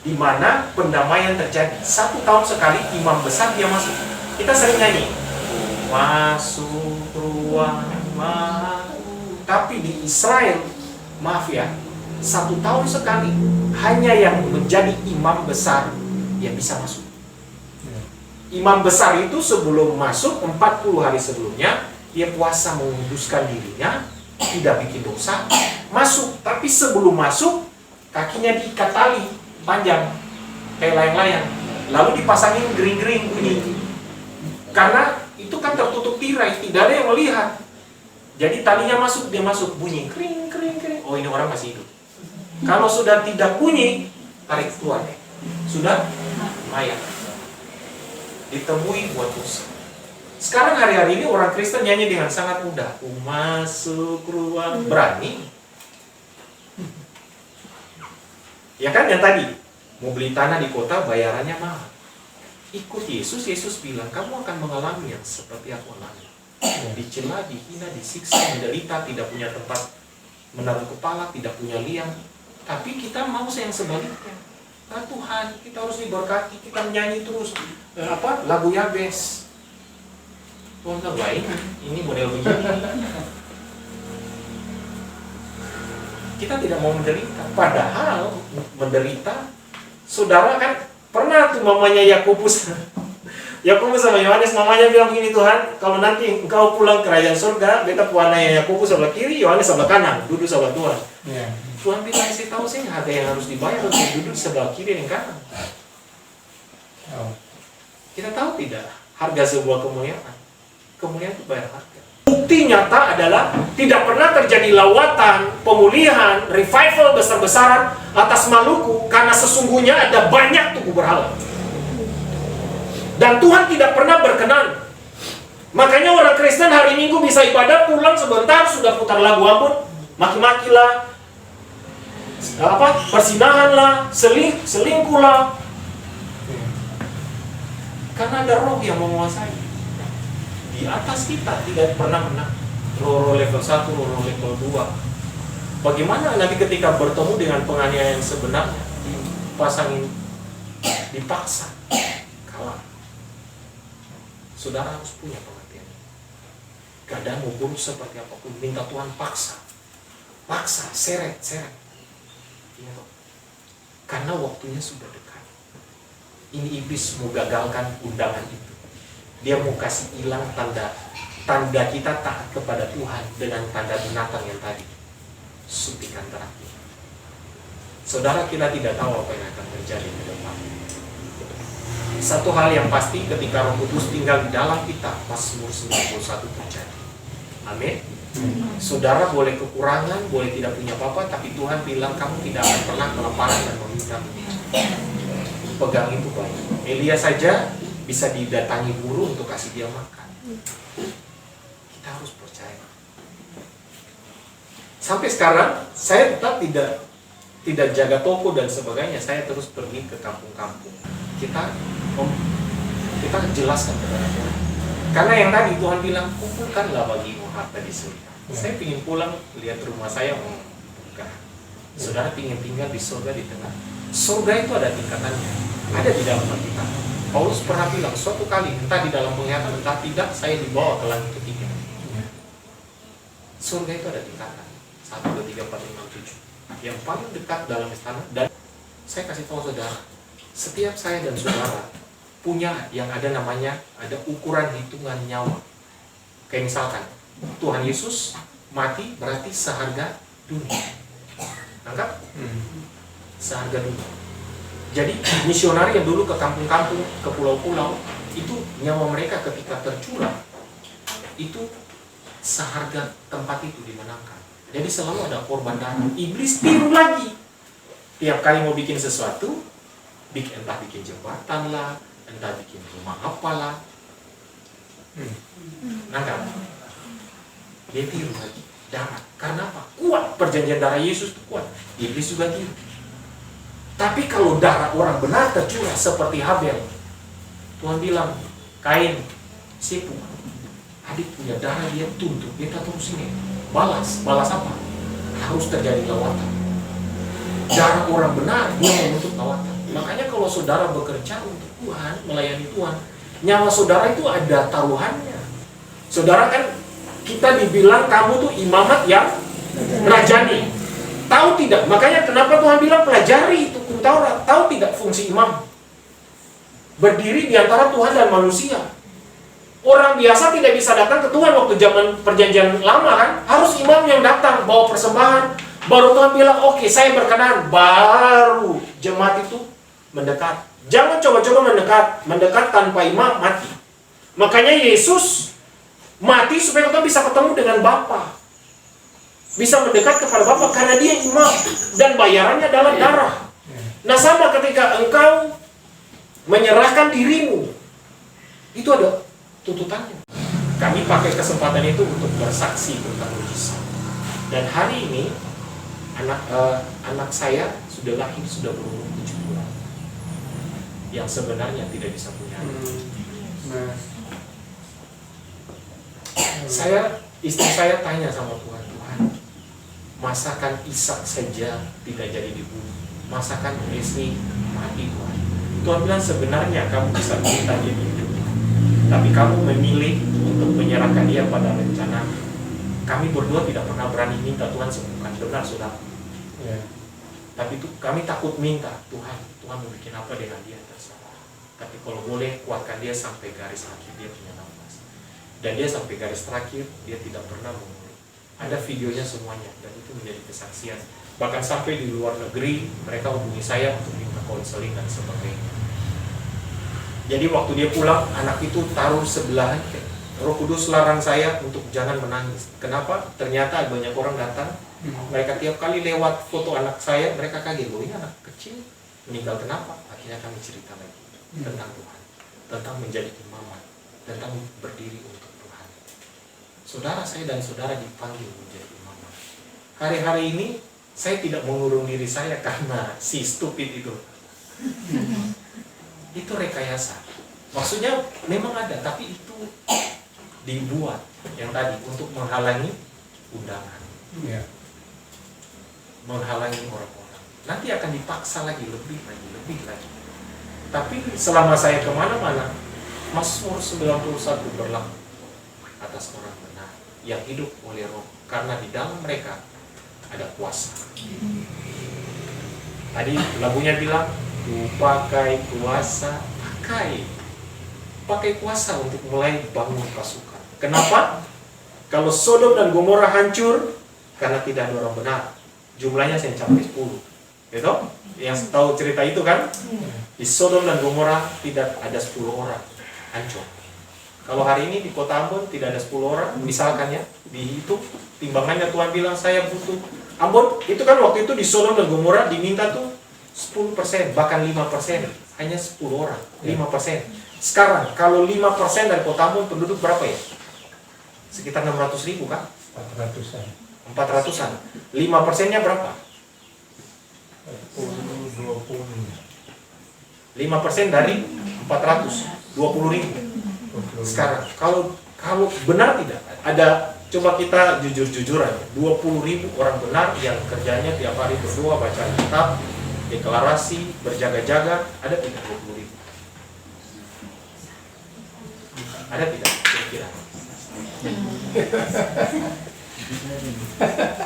di mana pendamaian terjadi. 1 tahun sekali imam besar dia masuk. Kita sering nyanyi, masuk ruang mahu. Tapi di Israel, maaf ya, 1 tahun sekali hanya yang menjadi imam besar yang bisa masuk. Imam besar itu sebelum masuk 40 hari sebelumnya dia puasa menguduskan dirinya, tidak bikin dosa, masuk. Tapi sebelum masuk kakinya diikat tali panjang kayak layang-layang, lalu dipasangin gering-gering bunyi. Karena itu kan tertutup tirai, tidak ada yang melihat. Jadi talinya masuk, dia masuk bunyi kering kering kering. Oh ini orang masih hidup. Kalau sudah tidak bunyi, tarik keluar. Sudah mayat. Ditemui buat dosa. Sekarang hari-hari ini orang Kristen nyanyi dengan sangat mudah. Masuk ruang, berani. Ya kan yang tadi, mau beli tanah di kota bayarannya mahal. Ikut Yesus, Yesus bilang kamu akan mengalami yang seperti aku alami. Dicela, dihina, disiksa, menderita, tidak punya tempat menaruh kepala, tidak punya liang. Tapi kita mau yang sebaliknya. Nah Tuhan, kita harus diberkati, kita menyanyi terus lagu Yabes. Tuhan bilang, baik, ini model begini. Kita tidak mau menderita. Padahal menderita, saudara kan pernah tuh mamanya Yakobus. Yakobus sama Yohanes, mamanya bilang begini, Tuhan, kalau nanti engkau pulang ke kerajaan surga, beta puananya Yakobus sebelah kiri, Yohanes sebelah kanan, duduk sebelah Tuhan. Tuhan bilang, saya tahu sih harga yang harus dibayar untuk duduk sebelah kiri dan kanan. Kita tahu tidak harga sebuah kemuliaan? Kemuliaan itu bayar harga. Bukti nyata adalah tidak pernah terjadi lawatan, pemulihan, revival besar-besaran atas Maluku karena sesungguhnya ada banyak tubuh berhala. Dan Tuhan tidak pernah berkenan. Makanya orang Kristen hari Minggu bisa ibadah, pulang sebentar sudah putar lagu ampun, maki-maki lah, persinahan lah, selingkuh lah. Karena ada roh yang menguasai. Di atas kita tidak pernah menang. Roh level 1, roh level 2. Bagaimana nanti ketika bertemu dengan penganiayaan sebenarnya, dipasangin, dipaksa, kalah. Saudara harus punya pengertian. Kadang mau bunuh seperti apapun, minta Tuhan paksa, seret. Ya, karena waktunya sudah dekat. Ini iblis mau gagalkan undangan itu. Dia mau kasih hilang tanda kita taat kepada Tuhan dengan tanda binatang yang tadi, suntikan terakhir. Saudara, kita tidak tahu apa yang akan terjadi ke depan. Satu hal yang pasti, ketika Roh Kudus tinggal di dalam kita, Mazmur 91 terjadi. Amin. Saudara boleh kekurangan, boleh tidak punya apa-apa, tapi Tuhan bilang kamu tidak akan pernah kelaparan dan meminta. Pegang itu baik. Elia saja bisa didatangi guru untuk kasih dia makan. Kita harus percaya. Sampai sekarang saya tetap tidak jaga toko dan sebagainya. Saya terus pergi ke kampung-kampung. Kita jelaskan kepada orang. Karena yang tadi Tuhan bilang, kumpulkanlah bagimu harta di surga. Saya ingin pulang lihat rumah saya, bukan. Saudara ingin tinggal di surga di tengah. Surga itu ada tingkatannya, ada di dalam Alkitab. Paulus pernah bilang suatu kali, entah di dalam penglihatan entah tidak, saya dibawa ke langit ketiga. Surga itu ada tingkatan 1, 2, 3, 4, 5, 7. Yang paling dekat dalam istana. Dan saya kasih tahu saudara, setiap saya dan saudara punya yang ada namanya, ada ukuran hitungan nyawa. Kayak misalkan Tuhan Yesus mati berarti seharga dunia. Anggap seharga dunia. Jadi misionari yang dulu ke kampung-kampung, ke pulau-pulau, itu nyawa mereka ketika tercurah itu seharga tempat itu dimenangkan. Jadi selalu ada korban darah. Iblis tiru lagi. Tiap kali mau bikin sesuatu, entah bikin jembatan lah, entah bikin rumah apalah. Nangkap? Dia tiru lagi. Darah. Karena apa? Kuat. Perjanjian darah Yesus itu kuat. Iblis juga tiru. Tapi kalau darah orang benar tercurah seperti Habel, Tuhan bilang, Kain, sipu, adik punya darah, dia tuntut, dia terus ini. Balas apa? Harus terjadi lawatan. Darah orang benar, dia menuntut lawatan. Makanya kalau saudara bekerja untuk Tuhan, melayani Tuhan, nyawa saudara itu ada taruhannya. Saudara kan, kita dibilang kamu tuh imamat yang rajani. Tahu tidak? Makanya kenapa Tuhan bilang pelajari itu hukum Taurat. Tahu tidak fungsi imam? Berdiri di antara Tuhan dan manusia. Orang biasa tidak bisa datang ke Tuhan waktu zaman perjanjian lama kan. Harus imam yang datang, bawa persembahan. Baru Tuhan bilang, oke, saya berkenan. Baru jemaat itu mendekat. Jangan coba-coba mendekat. Mendekat tanpa imam, mati. Makanya Yesus mati supaya kita bisa ketemu dengan Bapa. Bisa mendekat kepada Bapa karena dia imam. Dan bayarannya adalah darah. Nah sama ketika engkau menyerahkan dirimu, itu ada tuntutannya. Kami pakai kesempatan itu untuk bersaksi tentang mujizat. Dan hari ini anak saya sudah lahir, sudah berumur 7 bulan. Yang sebenarnya tidak bisa punya anak. Istri saya tanya sama Tuhan, masakan Ishak saja tidak jadi dibunuh, masakan Esri mati Tuhan. Tuhan bilang sebenarnya kamu bisa minta dia hidup, tapi kamu memilih untuk menyerahkan dia pada rencana. Kami berdua tidak pernah berani minta Tuhan sembuhkan, benar saudara. Tapi itu kami takut minta Tuhan mau bikin apa dengan dia terserah. Tapi kalau boleh kuatkan dia sampai garis akhir dia punya nafas. Dan dia sampai garis terakhir dia tidak pernah mengeluh. Ada videonya semuanya dan itu menjadi kesaksian. Bahkan sampai di luar negeri mereka hubungi saya untuk minta konseling dan sebagainya. Jadi waktu dia pulang, anak itu taruh sebelahan. Roh Kudus larang saya untuk jangan menangis. Kenapa? Ternyata banyak orang datang. Mereka tiap kali lewat foto anak saya, mereka kaget, ini anak kecil meninggal kenapa? Akhirnya kami cerita lagi tentang Tuhan, tentang menjadi imamat, tentang berdiri untuk Tuhan. Saudara saya dan saudara dipanggil menjadi imamat. Hari-hari ini saya tidak mengurung diri saya karena si stupid itu. Itu rekayasa. Maksudnya memang ada, tapi itu dibuat yang tadi untuk menghalangi undangan. Menghalangi orang-orang. Nanti akan dipaksa lagi, lebih lagi. Tapi selama saya kemana-mana, Mazmur 91 berlaku atas orang benar yang hidup oleh Roh, karena di dalam mereka ada kuasa. Tadi lagunya bilang, "Ku pakai kuasa, pakai kuasa untuk mulai bangun pasukan." Kenapa? Kalau Sodom dan Gomora hancur karena tidak ada orang benar. Jumlahnya saya sampai 10. Gitu? Yang tahu cerita itu kan? Di Sodom dan Gomora tidak ada 10 orang. Hancur. Kalau hari ini di kota Ambon tidak ada 10 orang, misalkan ya, dihitung timbangannya Tuhan bilang saya butuh. Ambon, itu kan waktu itu di Sodom dan Gomora diminta tuh 10%, bahkan 5%, hanya 10 orang, 5%. Sekarang, kalau 5% dari Kota Ambon penduduk berapa ya? Sekitar 600.000 kan? 400-an. 400-an. 5%-nya berapa? 20. 5% dari 400, 20.000. Sekarang, kalau benar tidak, ada, coba kita jujur-jujuran, 20.000 orang benar yang kerjanya tiap hari berdoa, baca kitab, deklarasi, berjaga-jaga, ada tidak 20.000? Ada tidak? Kira-kira.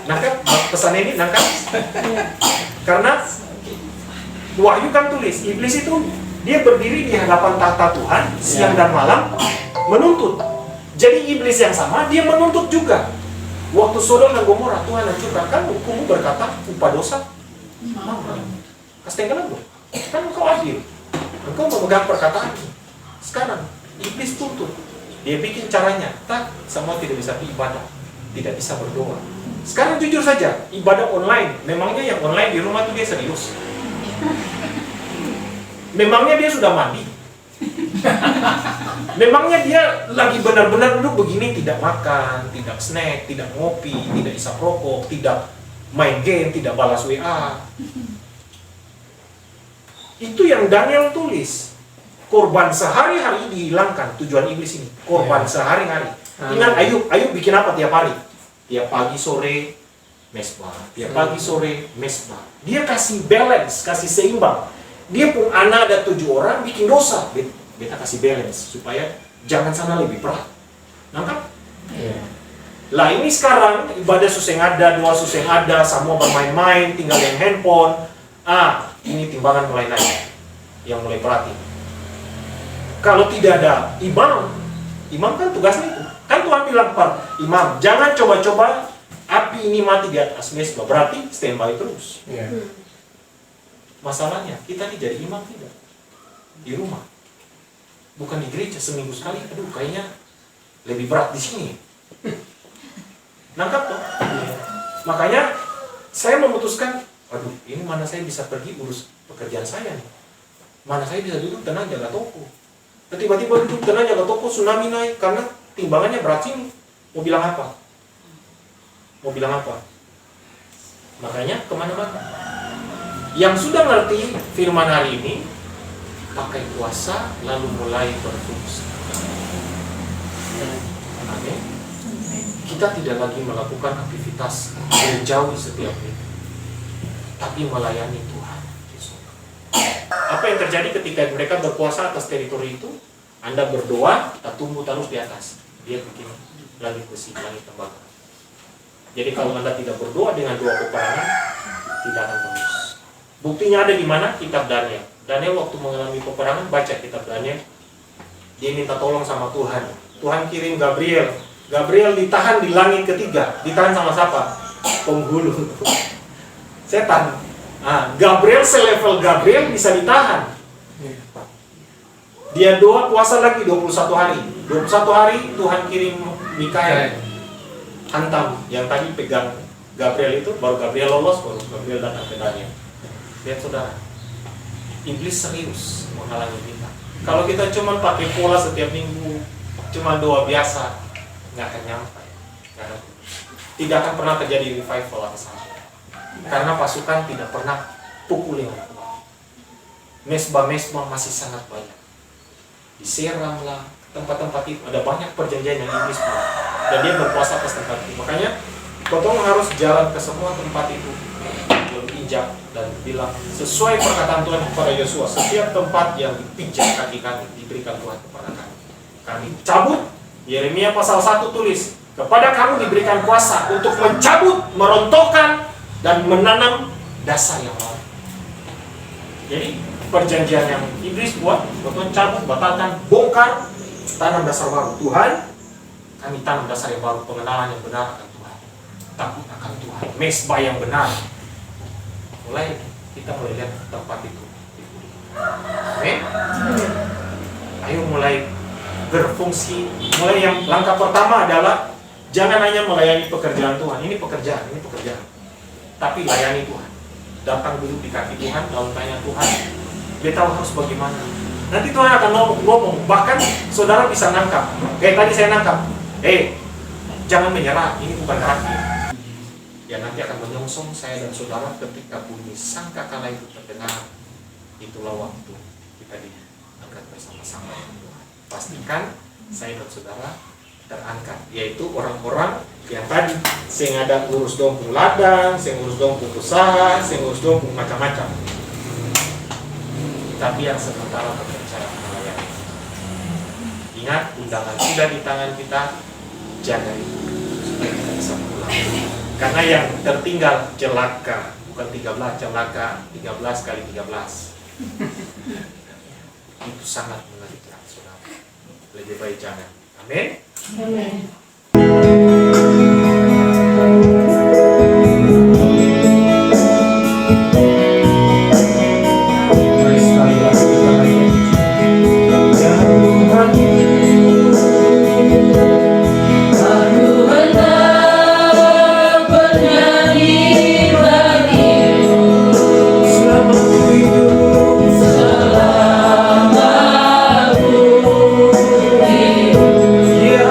Nangkap pesan ini, nangkap? Karena Wahyu kan tulis, iblis itu dia berdiri di hadapan tahta Tuhan siang dan malam menuntut. Jadi iblis yang sama dia menuntut juga. Waktu Sodom dan Gomora Tuhan hancurkan, kan hukum berkata upah dosa mati. Kasih dong. Kan engkau adil, engkau memegang perkataan. Sekarang iblis tuntut, dia bikin caranya, tak semua tidak bisa beribadah, tidak bisa berdoa. Sekarang jujur saja, ibadah online, memangnya yang online di rumah tuh dia serius? Memangnya dia sudah mandi? Memangnya dia lagi benar-benar duduk begini, tidak makan, tidak snack, tidak ngopi, tidak isap rokok, tidak main game, tidak balas WA. Itu yang Daniel tulis. Korban sehari-hari dihilangkan, tujuan iblis ini. Korban sehari-hari. Ingat Ayub bikin apa tiap hari? Tiap pagi sore mesbah, tiap pagi sore mesbah. Dia kasih balance, kasih seimbang. Dia pun anak ada 7 orang bikin dosa. Beta kasih balance supaya jangan sana lebih berat. Nangkap? Lah ini sekarang ibadah suseng ada, doa suseng ada, semua bermain-main, tinggal yang handphone. Ini timbangan mulai naik. Yang mulai berat ini. Kalau tidak ada imam kan tugasnya itu. Kan Tuhan bilang Pak imam, jangan coba-coba api ini mati di atas mesbah. Berarti standby terus. Masalahnya, kita ini jadi imam tidak? Di rumah. Bukan di gereja, seminggu sekali. Aduh, kayaknya lebih berat di sini. Nangkap toh? Makanya, saya memutuskan, aduh, ini mana saya bisa pergi urus pekerjaan saya nih. Mana saya bisa duduk tenang jaga toko. Tiba-tiba duduk tenang jaga toko, tsunami naik. Karena timbangannya berat sini. Mau bilang apa? Mau bilang apa? Makanya, kemana-mana. Yang sudah ngerti firman hari ini, pakai kuasa lalu mulai berfungsi. Amin. Kita tidak lagi melakukan aktivitas menjauhi setiap minggu, tapi melayani Tuhan. Apa yang terjadi ketika mereka berpuasa atas teritori itu? Anda berdoa, kita tumbuh terus di atas. Dia bikin langit besi, langit tembaga. Jadi kalau Anda tidak berdoa dengan doa peperangan, tidak akan tembus. Buktinya ada di mana? Kitab Daniel. Daniel waktu mengalami peperangan, baca kitab Daniel. Dia minta tolong sama Tuhan. Tuhan kirim Gabriel. Gabriel ditahan di langit ketiga. Ditahan sama siapa? Penghulu. Setan. Gabriel selevel Gabriel bisa ditahan. Dia doa puasa lagi 21 hari. 21 hari Tuhan kirim Mikael. Hantam yang tadi pegang Gabriel itu, baru Gabriel lolos, baru Gabriel datang ke Daniel. Lihat saudara, iblis serius menghalangi kita. Kalau kita cuma pakai pola setiap minggu, cuma doa biasa, nggak akan nyampe. Tidak akan pernah terjadi revival atau sama. Karena pasukan tidak pernah pukul yang kuat. Mesbah-mesbah masih sangat banyak. Diseramlah tempat-tempat itu. Ada banyak perjanjian yang iblis buat. Dan dia berpuasa atas tempat itu. Makanya, Kotong harus jalan ke semua tempat itu. Injak dan bilang sesuai perkataan Tuhan kepada Yosua, setiap tempat yang dipijak kaki kami diberikan Tuhan kepada kami. Kami cabut. Yeremia pasal 1 tulis, kepada kamu diberikan kuasa untuk mencabut, merontokkan dan menanam dasar yang baru. Jadi perjanjian yang iblis buat, Tuhan cabut, batalkan, bongkar, tanam dasar baru. Tuhan, kami tanam dasar yang baru, pengenalan yang benar akan Tuhan, takut akan Tuhan, mesbah yang benar. Mulai kita mulai lihat tempat itu. Amin. Ayo mulai berfungsi. Mulai yang langkah pertama adalah jangan hanya melayani pekerjaan Tuhan. Ini pekerjaan, tapi layani Tuhan. datang dulu di kaki Tuhan, lalu tanya Tuhan, dia tahu harus bagaimana. Nanti Tuhan akan ngomong, bahkan saudara bisa nangkap. Kayak tadi saya nangkap, jangan menyerah, ini bukan terakhir. Ya nanti akan menyongsong saya dan saudara ketika bunyi sangkakala itu terdengar. Itulah waktu kita diangkat bersama-sama dengan Tuhan. Pastikan saya dan saudara terangkat, yaitu orang-orang yang tadi sing ada urus dompung ladang, sing urus dompung usaha, sing urus dompung macam-macam. Tapi yang sementara berbicara melayani. Ingat, undangan sudah di tangan kita, jaga itu supaya kita bisa pulang. Karena yang tertinggal celaka, bukan 13 celaka, 13 kali 13. Itu sangat mengerikan, saudara. Lebih baik jangan. Amin. Amin. Mari sekali lagi kita naikkan pujian. Ya Tuhan, Aku hendak bernyanyi bagimu selama hidup selama aku hidup. ya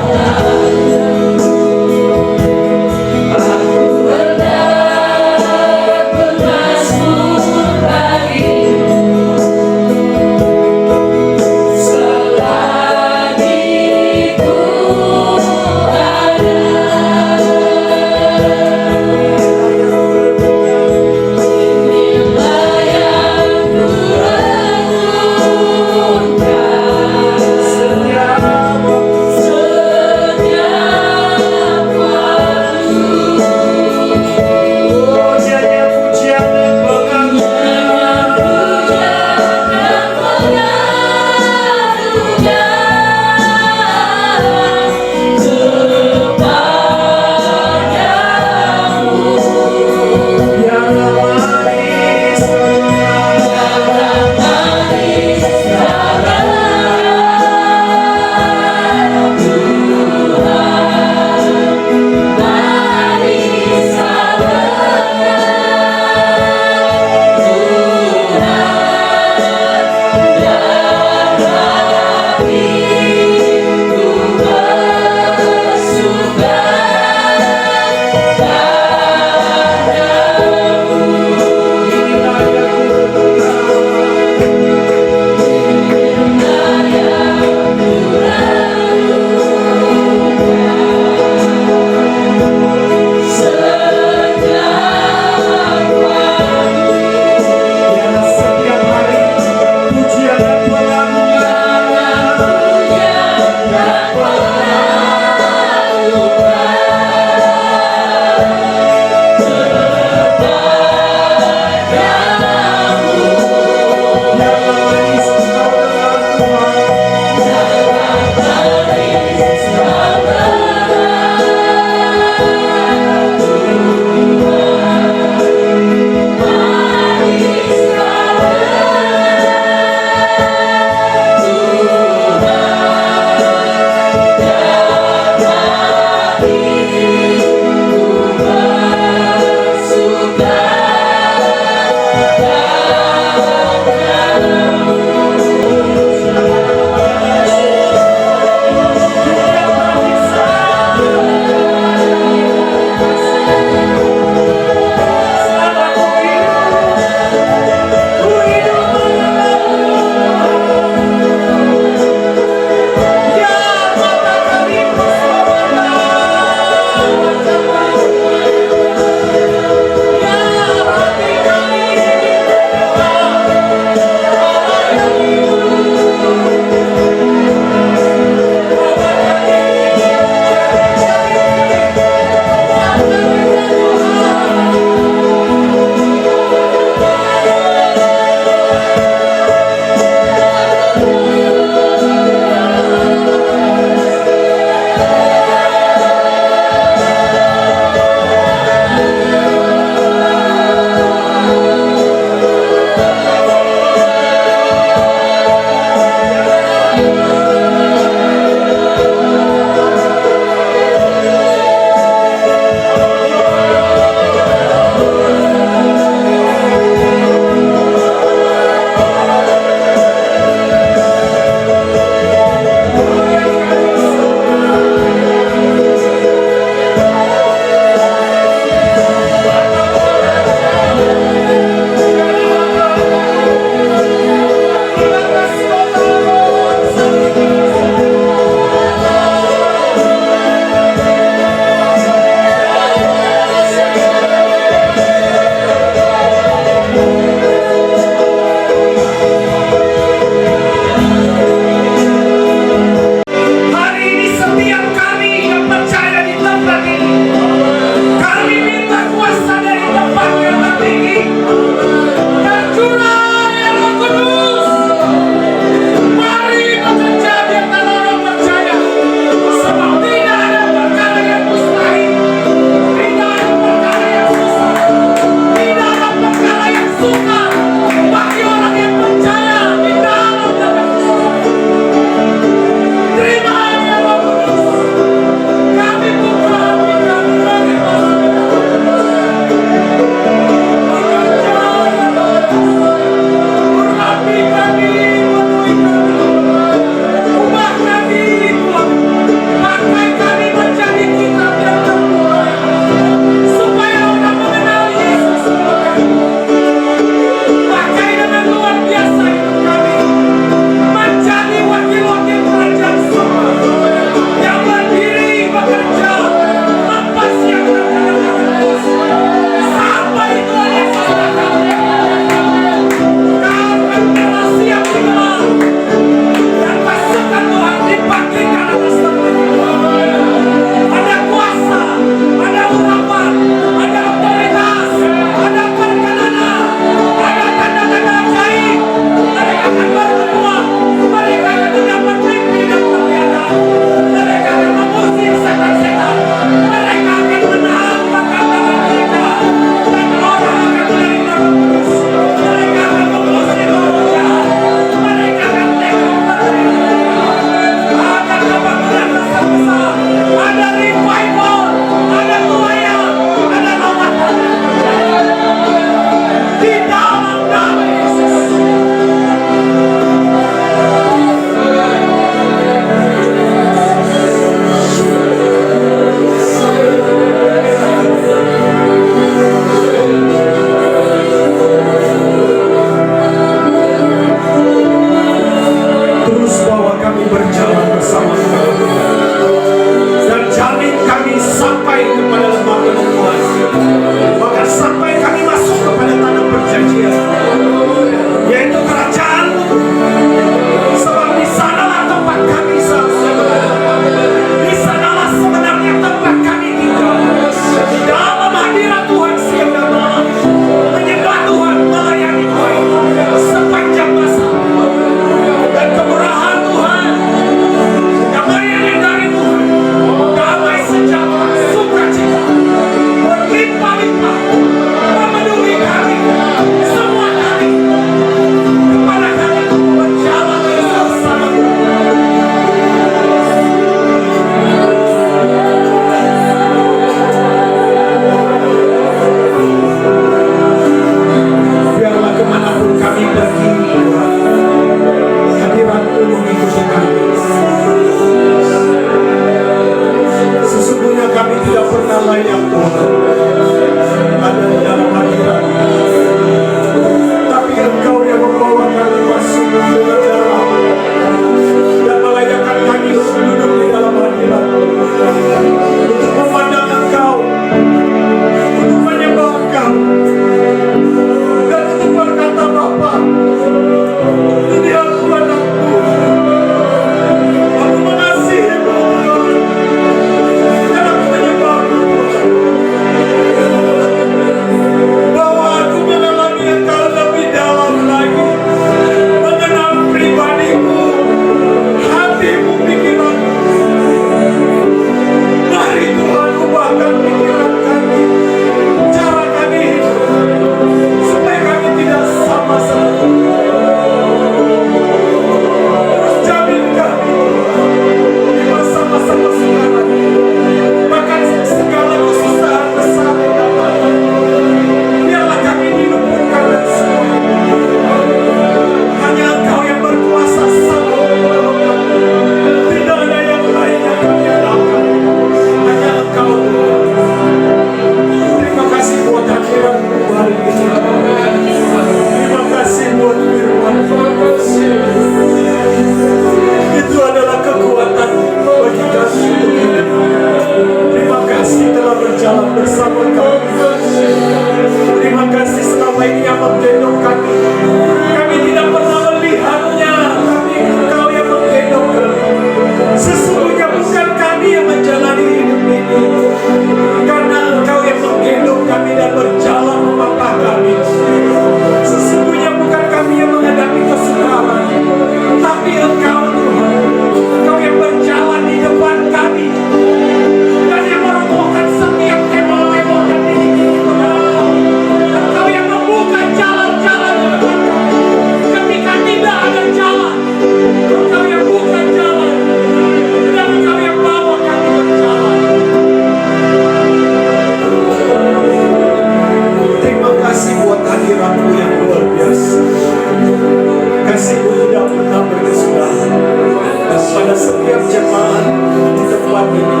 setiap jemaat di tempat ini.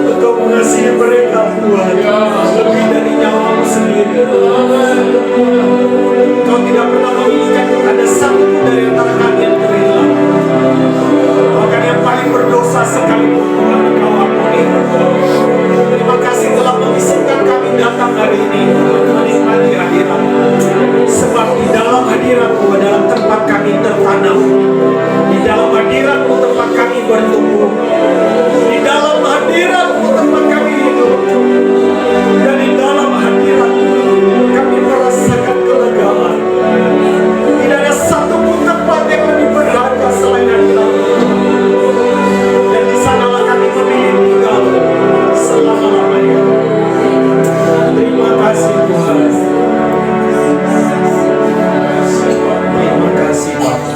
Engkau mengasihi mereka, Tuhan, lebih dari nyawamu sendiri. Kau tidak pernah menginginkan ada satu dari antara kami yang terhilang. Bahkan yang paling berdosa sekalipun, Tuhan, Engkau ampuni. Terima kasih telah mengizinkan kami datang hari ini menikmati hadirat. Sebab di dalam hadirat-Mu, dalam tempat kami tertanam. Di dalam hadirat-Mu tempat kami bertumbuh. Di dalam hadirat-Mu tempat kami hidup. Dan di dalam hadirat-Mu kami merasakan kelegaan. Tidak ada satupun tempat yang lebih berharga selain hadirat-Mu. Dan di sanalah kami memilih tinggal selama-lamanya. Terima kasih Tuhan. Terima kasih Bapa.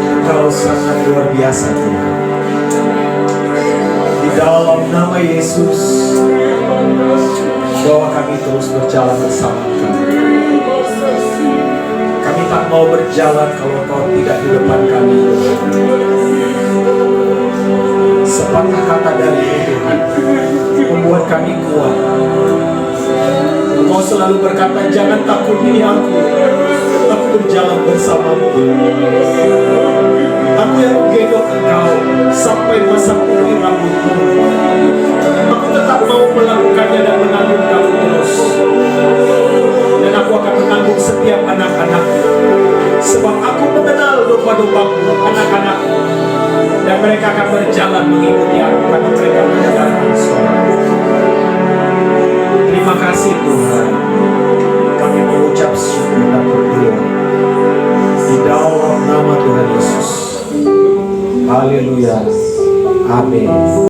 Engkau sangat luar biasa Tuhan. Di dalam nama Yesus, bawa kami terus berjalan bersama Kami. Kami tak mau berjalan kalau Kau tidak di depan kami. Sepatah kata dari Tuhan membuat kami kuat. Kau selalu berkata, jangan takut, ini aku berjalan bersamamu. Aku yang menggendong engkau sampai masa putih rambutmu. Aku tetap mau melakukannya dan menanggung kamu terus. Dan aku akan menanggung setiap anak-anak. Sebab aku mengenal domba-dombaku, anak-anakku. Dan mereka akan berjalan mengikuti aku karena mereka mendengarkan suara. Terima kasih Tuhan. Kami mengucap syukur dan berdoa di dalam nama Tuhan Yesus. Haleluya. Amin.